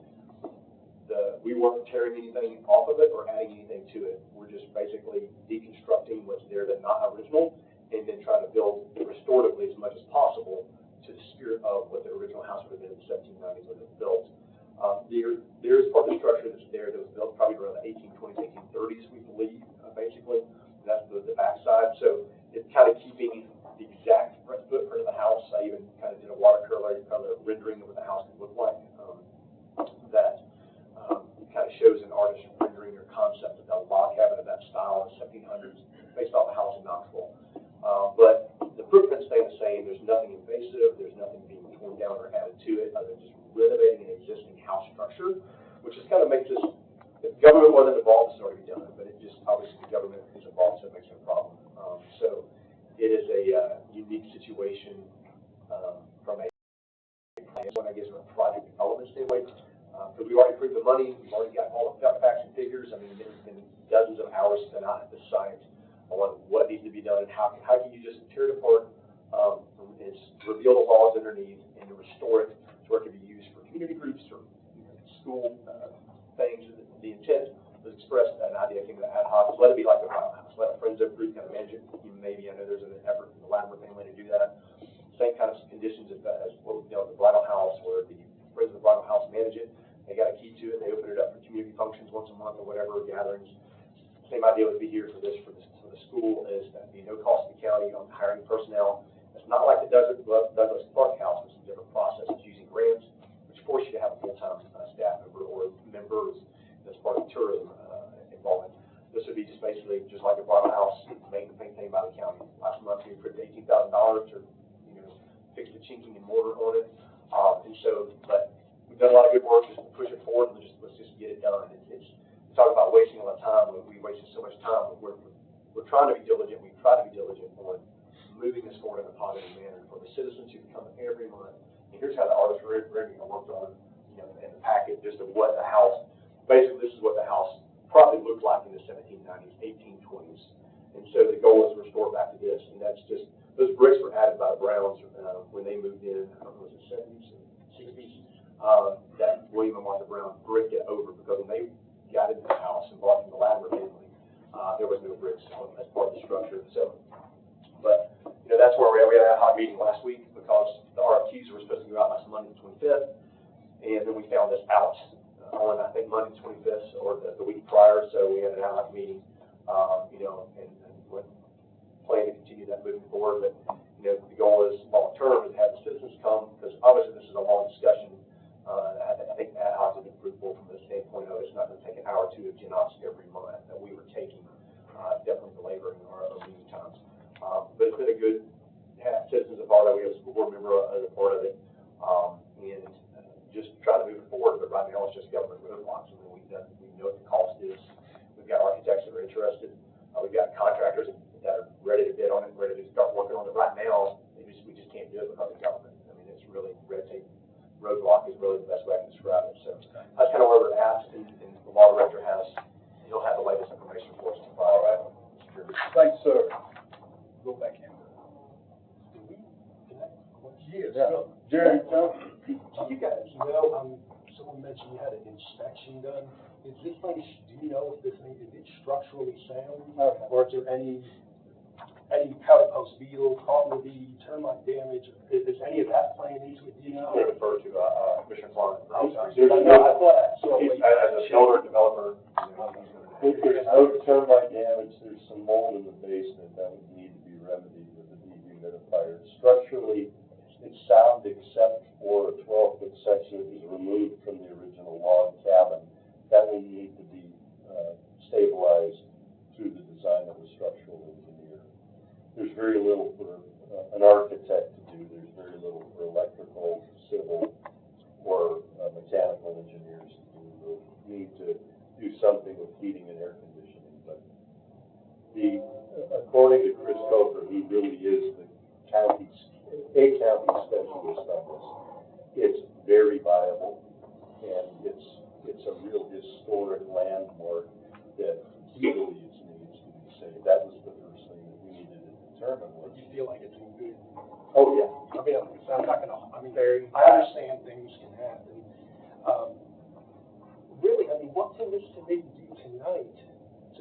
we weren't tearing anything off of it or adding anything to it. We're just basically deconstructing what's there that's not original, and then trying to build restoratively as much as possible to the spirit of what the original house would have been in the 1790s when it was built. There is part of the structure that's there that was built probably around the 1820s, 1830s, we believe, basically. And that's the backside. So it's kind of keeping the exact footprint of the house. I even kind of did a watercolor rendering of what the house would look like. That kind of shows an artist rendering their concept of that log cabin of that style in the 1700s, based off the house in Knoxville. But the footprint staying the same. There's nothing invasive. There's nothing being torn down or added to it, other than just renovating an existing house structure, which just kind of makes this. If the government wasn't involved, it's already done. But it just obviously the government is involved, so it makes it a problem. So it is a unique situation from a plan, I guess, from a project development standpoint. Because we already approved the money, we've already got all the facts and figures. I mean, there's been dozens of hours spent out at the site on what needs to be done and how can you just tear it apart, and reveal the walls underneath and to restore it to where it can be used for community groups or school things. The intent was expressed, an idea came to the ad hoc, let it be like a White House, let a friends of group kind of manage it. Maybe, I know there's an effort in the Latimer family to do that. Same kind of conditions as what we've done with the Bridal House, where the friends of the Bridal House manage it. They got a key to it. They open it up for community functions once a month or whatever, gatherings. Same idea would be here for the school, is that be no cost to the county on hiring personnel. It's not like the Douglas Park House, which is a different process. It's using grants, which force you to have a full-time staff member or members that's part of tourism involvement. This would be just basically just like a Bridal House maintained by the county. Last month we approved $18,000 to fix the chinking and mortar on it. And so, but we've done a lot of good work just to push it forward and let's just get it done. It's talk about wasting a lot of time. We wasted so much time, but we're trying to be diligent. We try to be diligent on moving this forward in a positive manner for the citizens who come every month. And here's how the artist rendering I worked on, in the packet, just of what the house. Basically, this is what the house probably looked like in the 1790s, 1820s. And so the goal is to restore back to this, and that's just those bricks were added by the Browns when they moved in. I don't know, was it 70s, 60s? That William and Martha Brown bricked it over, because when they got into the house and bought from the Latimer family, there was no bricks as part of the structure. So, but that's where we had an ad hoc meeting last week, because the RFQs were supposed to go out last Monday the 25th, and then we found this out on I think Monday the 25th or the week prior. So we had an ad hoc meeting, and we're planning to continue that moving forward. But the goal is long term is to have the citizens come, because obviously this is a long discussion. I think ad hoc is fruitful from the standpoint of it's not going to take an hour or two of genops every month that we were taking, definitely belaboring our meeting times. But it's been a good have citizens a part of it. We have a school board member as a part of it, and just try to move it forward. But right now it's just government roadblocks, and we know what the cost is. We've got architects that are interested. We've got contractors that are ready to bid on it, ready to start working on it right now. We just can't do it because of government. I mean, it's really red tape. Roadblock is really the best way I can describe it. So that's kind of where we're at, and the law director he'll have the latest information for us tomorrow. Thanks, sir. Yeah. Jerry, tell Do you guys know, someone mentioned you had an inspection done. Is this thing, do you know if this thing, is it structurally sound? Or is there any powder post beetle, cottonwoody, termite damage? Is any of that playing into it, do you know? I'm going to defer to, Commissioner Klein. There's no, As a builder, developer, If there's no termite damage, there's some mold in the basement that would need to be remedied with a dehumidifier. Structurally, it's sound except for a 12-foot section that was removed from the original log cabin. That will need to be stabilized through the design of a structural engineer. There's very little for an architect to do. There's very little for electrical, civil, or mechanical engineers to do. They'll need to do something with heating and air conditioning. But according to Chris Coker, who really is a county specialist on this, it's very viable, and it's a real historic landmark that he believes needs to be saved. That was the first thing that we needed to determine. Do you feel like it's in good? Oh, yeah. I mean, I'm not gonna, I understand things can happen. Really, I mean, what can this committee do tonight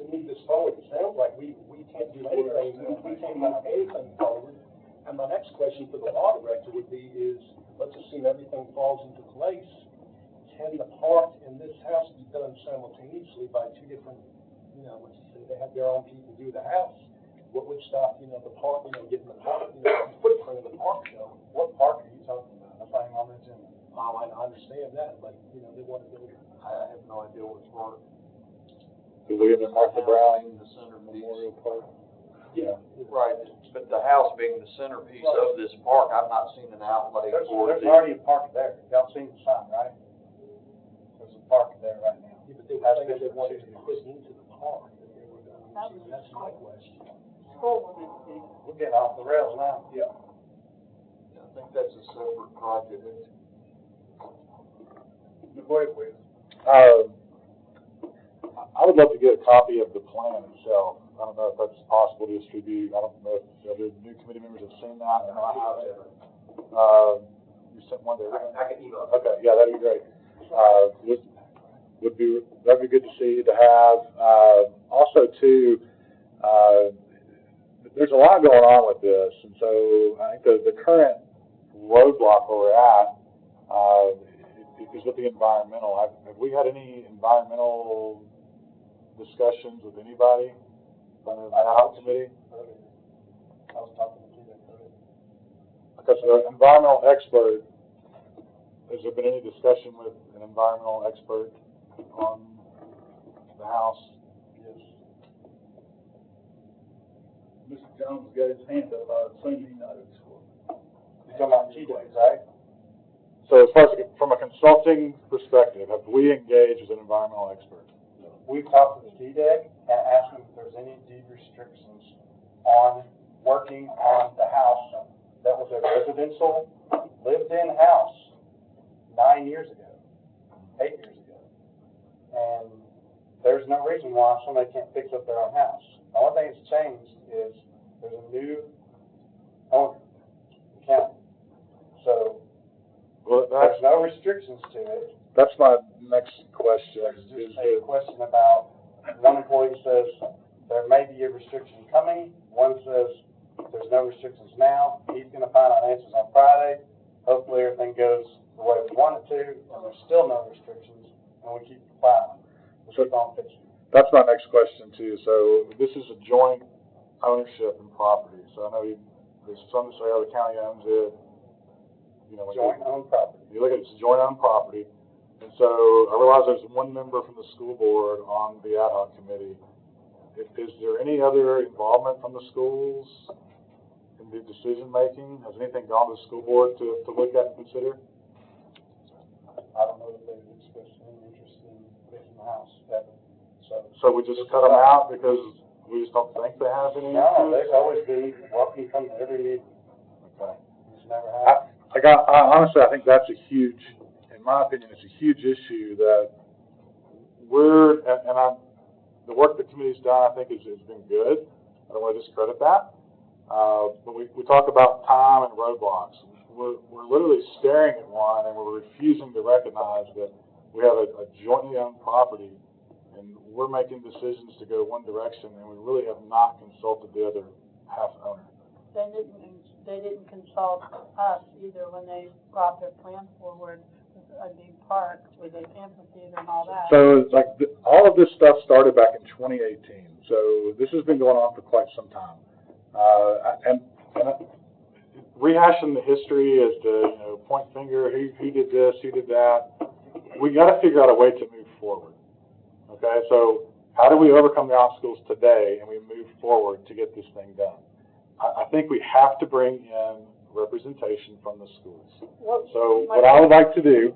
to move this forward? It sounds like we can't do anything, we can't move anything forward. And my next question for the law director would be is, let's assume everything falls into place. Can the park and this house be done simultaneously by two different, let's say they have their own people do the house? What would stop, the park, getting the park, the footprint of the park shown? What park are you talking about? That's not even on the agenda. Oh, I understand that, but, they want to build it. I have no idea which park. Is it in the Martha Brown The centerpiece. Memorial Park? Yeah. Right, but the house being the centerpiece of this park, I've not seen an outlay for There's the. already a park there. Y'all seen the sign, right? There's a park there right now. Yeah, but they were saying they wanted to put into the park, that they were going to, that's my question. We're getting off the rails now. Yeah. I think that's a separate project. I would love to get a copy of the plan itself. I don't know if that's possible to distribute. I don't know if the other new committee members have seen that. I know I haven't. You sent one there. I can email. Okay, yeah, that'd be great. That'd be good to see, to have. Also, too, there's a lot going on with this, and so I think the current roadblock where we're at is with the environmental. Have we had any environmental discussions with anybody on the ad hoc committee? I was talking to you earlier. Okay, so the environmental expert, has there been any discussion with an environmental expert on the house? Yes. Mr. Jones got his hand up, I assume he knows. You're talking about TDEC, right? So as far as from a consulting perspective, have we engaged as an environmental expert? We've talked with TDEC and asked them if there's any deed restrictions on working on the house. That was a residential, lived-in house 8 years ago. And there's no reason why somebody can't fix up their own house. The only thing that's changed is there's a new owner, the county. So there's no restrictions to it. That's my next question. There's just a question about, one employee says there may be a restriction coming, one says there's no restrictions now, he's gonna find out answers on Friday. Hopefully everything goes the way we want it to, and there's still no restrictions, and we keep plowing. We keep on fixing. That's my next question too. So this is a joint ownership and property. So I know there's some that say, oh, the county owns it. Joint owned property. You look at it, it's a joint owned property. And so I realize there's one member from the school board on the ad hoc committee. Is there any other involvement from the schools in the decision making? Has anything gone to the school board to look at and consider? I don't know if they've expressed any interest in fixing the house ever. So we just cut them out because we just don't think they have any interest? No, they've always been welcome to come to every meeting. Okay. It's never happened. Honestly, I think that's in my opinion, it's a huge issue that the work the committee's done, I think, has been good. I don't want to discredit that. But we talk about time and roadblocks. we're literally staring at one and we're refusing to recognize that we have a jointly owned property and we're making decisions to go one direction and we really have not consulted the other half owner. They didn't consult us either when they brought their plan forward with a big park with an amphitheater and all that. So it's like all of this stuff started back in 2018. So this has been going on for quite some time. And rehashing the history as to, point finger, he did this, he did that. We got to figure out a way to move forward. Okay, so how do we overcome the obstacles today and we move forward to get this thing done? I think we have to bring in representation from the schools. So what I would like to do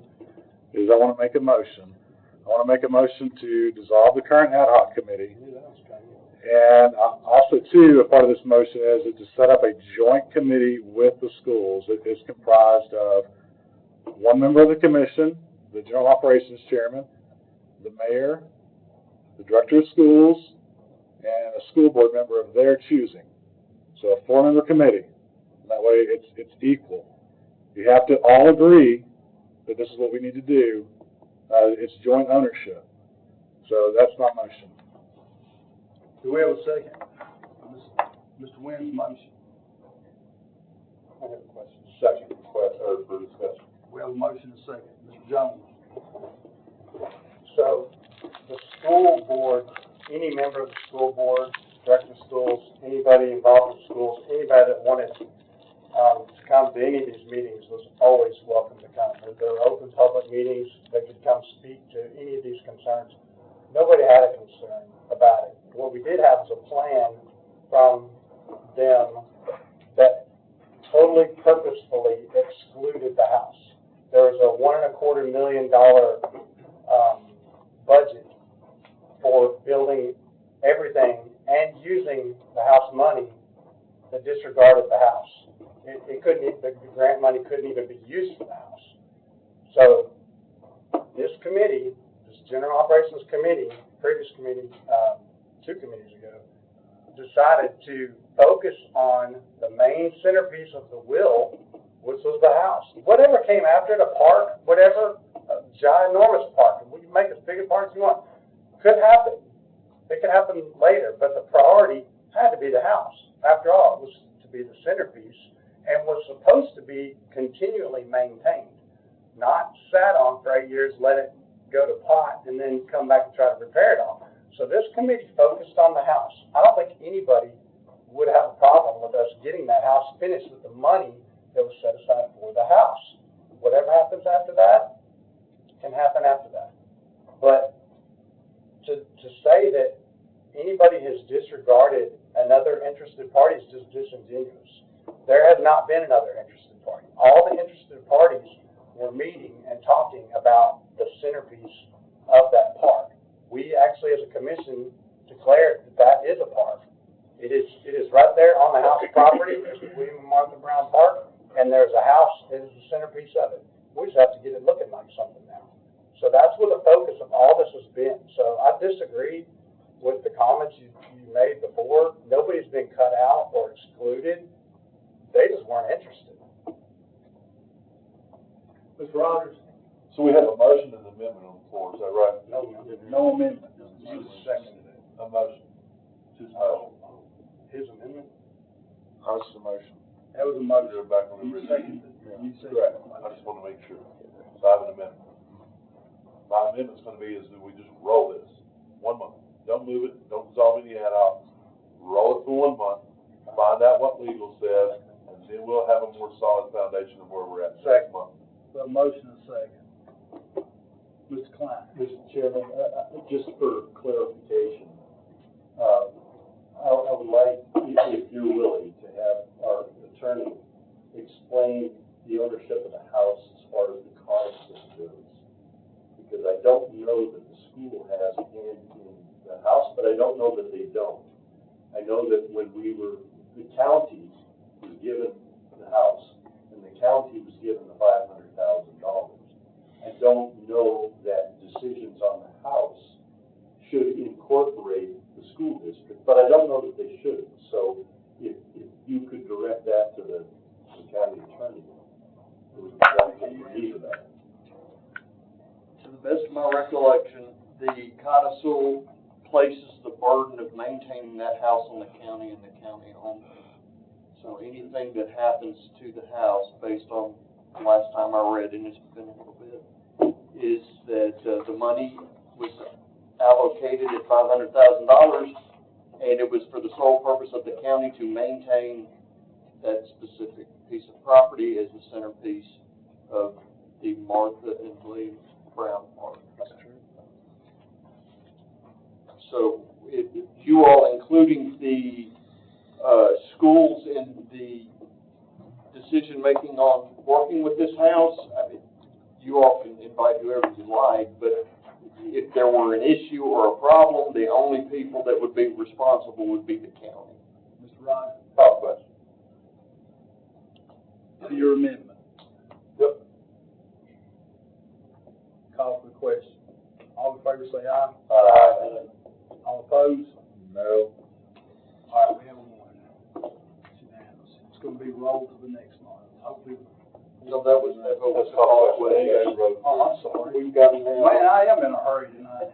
is I want to make a motion. I want to make a motion to dissolve the current ad hoc committee. And also, too, a part of this motion is to set up a joint committee with the schools. It is comprised of one member of the commission, the general operations chairman, the mayor, the director of schools, and a school board member of their choosing. So a 4-member committee. That way it's equal. You have to all agree that this is what we need to do. It's joint ownership. So that's my motion. Do we have a second? Mr. Wynn's motion. I have a question. Second question, or for discussion. We have a motion and a second. Mr. Jones. So, the school board, any member of the school board, director of schools, anybody involved in schools, anybody that wanted to come to any of these meetings was always welcome to come. They were open public meetings. They could come speak to any of these concerns. Nobody had a concern about it. What we did have was a plan from them that totally purposefully excluded the house. There was a $1.25 million budget for building everything and using the house money that disregarded the house. It couldn't even, the grant money couldn't even be used for the house. So this committee, this General Operations Committee, previous committee, 2 committees ago, decided to focus on the main centerpiece of the will, which was the house. Whatever came after it, a park, whatever, a ginormous park, we can make as big a park as you want, could happen. It could happen later, but the priority had to be the house. After all, it was to be the centerpiece and was supposed to be continually maintained, not sat on for 8 years, let it go to pot, and then come back and try to repair it all. So this committee focused on the house. I don't think anybody would have a problem with us getting that house finished with the money that was set aside for the house. Whatever happens after that can happen after that. But to say that anybody has disregarded another interested party is just disingenuous. There has not been another interested party. All the interested parties were meeting and talking about the centerpiece of that park. We actually, as a commission, declared that that is a park. It is right there on the house property. There's the William and Martha Brown Park, and there's a house that is the centerpiece of it. We just have to get it looking like something now. So that's where the focus of all this has been. So I disagree with the comments you made before. Nobody's been cut out or excluded. They just weren't interested. Mr. Rogers. So we have a motion and an amendment on the floor, is that right? No amendment. You seconded it. A motion. His amendment? That's the motion. That was a motion. You're back on the You original. seconded it. You seconded Correct. it. I just want to make sure. So I have an amendment. My amendment's going to be is that we just roll this 1 month. Don't move it. Don't dissolve any ad hoc. Roll it for 1 month. Find out what legal says, and then we'll have a more solid foundation of where we're at next month. So a motion and a second. Mr. Klein. Mr. Chairman, just for clarification, I would like, if you're willing, to have our attorney explain the ownership of the house as far as the concept goes. Because I don't know that the school has a hand in the house, but I don't know that they don't. I know that when the county was given the house, and the county was given the $500,000. I don't know that decisions on the house should incorporate the school district, but I don't know that they should. So if you could direct that to the county attorney. my recollection, the codicil places the burden of maintaining that house on the county and the county only. So anything that happens to the house, based on the last time I read, and it's been a little bit, is that the money was allocated at $500,000, and it was for the sole purpose of the county to maintain that specific piece of property as the centerpiece of the Martha and Lee Brown Park. That's true. So, you all, including the schools in the decision-making on working with this house, I mean, you all can invite whoever you like, but if there were an issue or a problem, the only people that would be responsible would be the county. Mr. Ryan, Call the question. to your amendment. Yep. Call for the question. All in favor say aye. Aye. All opposed? No. All right, we have one. It's unanimous. It's gonna be rolled to the next month, hopefully. So that was That's called the question. Oh, I'm sorry. We've got it Man, now. I am in a hurry tonight.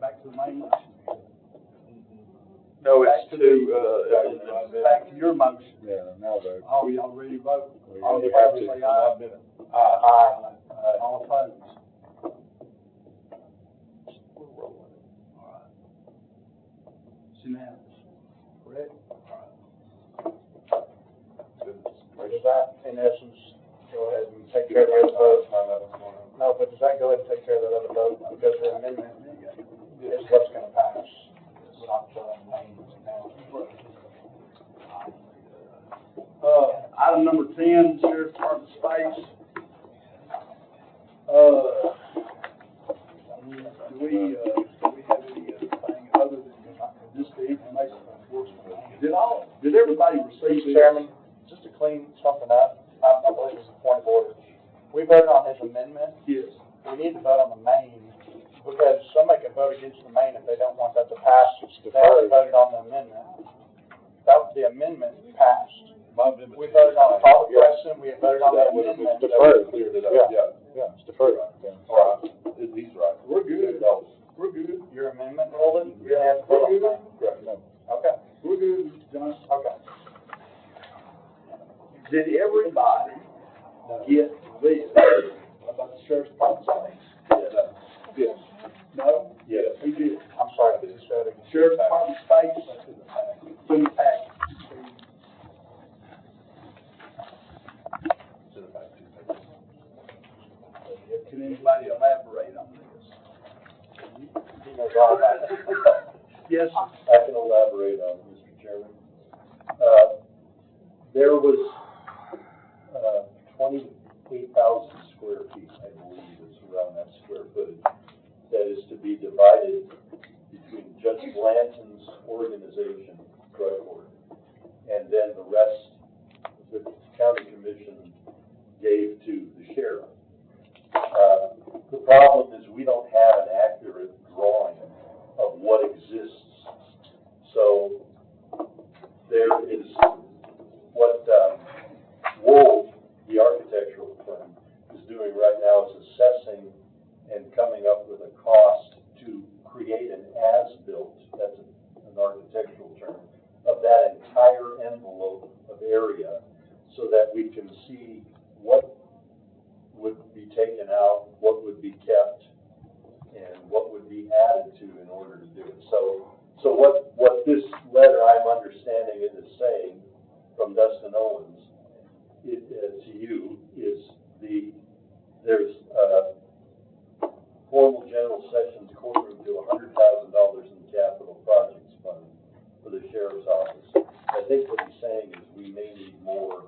Back to the main motion. No, Back it's to to, Back to your motion. Yeah, now vote. Oh, y'all ready to vote? We All in have favor to. say aye. Aye. All opposed? we're rolling. All right. It's unanimous, correct? Does that, in essence, go ahead and take care of the other vote? No, but does that go ahead and take care of that other vote? Because the amendment is what's gonna pass. Not the main now. Item number 10, Sheriff's Department space. Do we have anything other than just the information from enforcement? Did everybody receive Mr. this? Chairman, just to clean something up, I believe it's a point of order. We voted on his amendment. Yes. We need to vote on the main, because somebody can vote against the main if they don't want that to pass. They already voted on the amendment. The amendment passed. We voted on the public question, we voted on the amendment. Deferred. Cleared it up, Yeah. Yeah, it's deferred. Yeah. All right, he's right. We're good. No. We're good. Your amendment, Holden? You have to vote on the main. Correct. No. Okay, We're good, John. okay. Did everybody get this about the Sheriff's Department space? Yes. No? Yes. Who did? I'm sorry, this is Sheriff. Sheriff's Department space? It's in the package. Can anybody elaborate on this? He knows all about it. Yes, sir. I can elaborate on it, Mr. Chairman. There was, 28,000 square feet, I believe, is around that square footage, that is to be divided between Judge Blanton's organization, drug court, and then the rest, the county commission gave to the sheriff. The problem is we don't have an accurate drawing of what exists. So there is what Wolf, the architectural firm, is doing right now is assessing and coming up with a cost to create an as-built, that's an architectural term, of that entire envelope of area so that we can see what would be taken out, what would be kept, and what would be added to in order to do it. So what this letter, I'm understanding it is saying from Dustin Owens to you is there's formal general sessions courtroom to $100,000 in capital projects fund for the sheriff's office. I think what he's saying is we may need more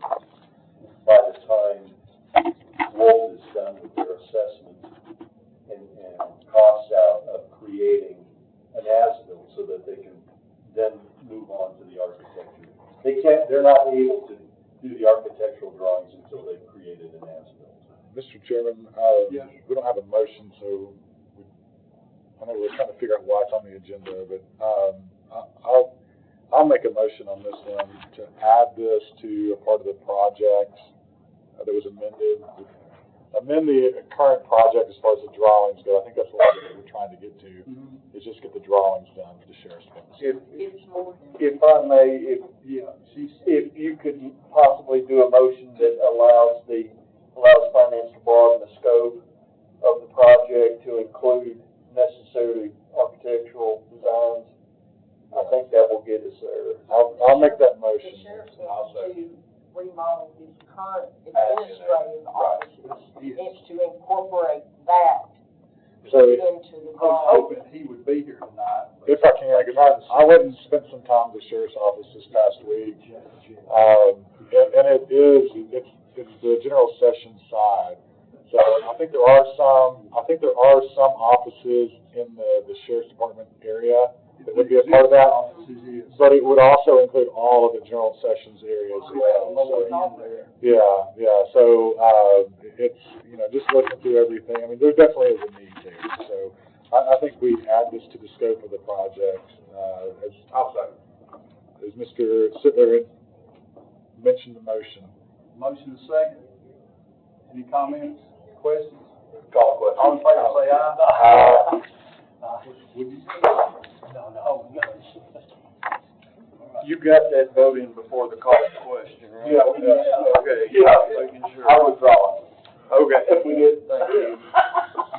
by the time Wolf is done with their assessment and costs out of creating an as-built so that they can then move on to the architecture. They're not able to do the architectural drawings until they've created an as-built. Mr. Chairman, we don't have a motion, so I know we're trying to figure out why it's on the agenda, but I'll make a motion on this one to add this to a part of the project that was amended. amend the current project as far as the drawings go. I think that's what we're trying to get to, is just get the drawings done for the sheriff's department. If I may, if you could possibly do a motion that allows finance to broaden the scope of the project to include necessary architectural designs, I think that will get us there. I'll make that motion. The sheriff wants to remodel his current administrative offices, needs to incorporate that So, into the I was drawing. hoping he would be here tonight. if I can, because I went and spent some time at the sheriff's office this past week. And it's the general session side. So I think there are some offices in the sheriff's department area that would be a part of that. But it would also include all of the general sessions areas as well. So, it's, just looking through everything, I mean, there definitely is a need there. So I think we add this to the scope of the project, as Mr. Sittler had mentioned the motion. Motion is second. Any comments, questions? Call the question. All in favor, say aye. Would you? No. You got that vote in before the call to question, right? Yeah. Okay. Yeah. Making sure. I withdraw it. Okay. If we did, Thank you.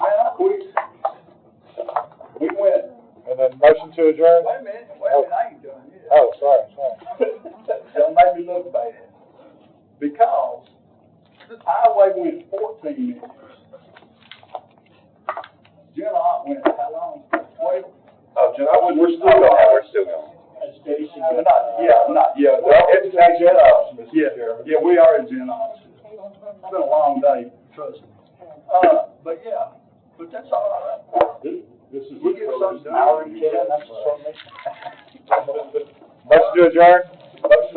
Man, quick. We went. And then motion to adjourn? Wait a minute, I ain't done yet. Oh, sorry. Don't make me look bad. Because the highway went 14 minutes. General went how long? 12? we're still going. We're still going. Not yet. It's not yet, Mr. Chairman. Yeah, we are in general. It's been a long day, trust me. But that's all right. This is. We get something done. Hour and 10, that's what Motion to adjourn? Motion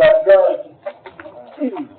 adjourned.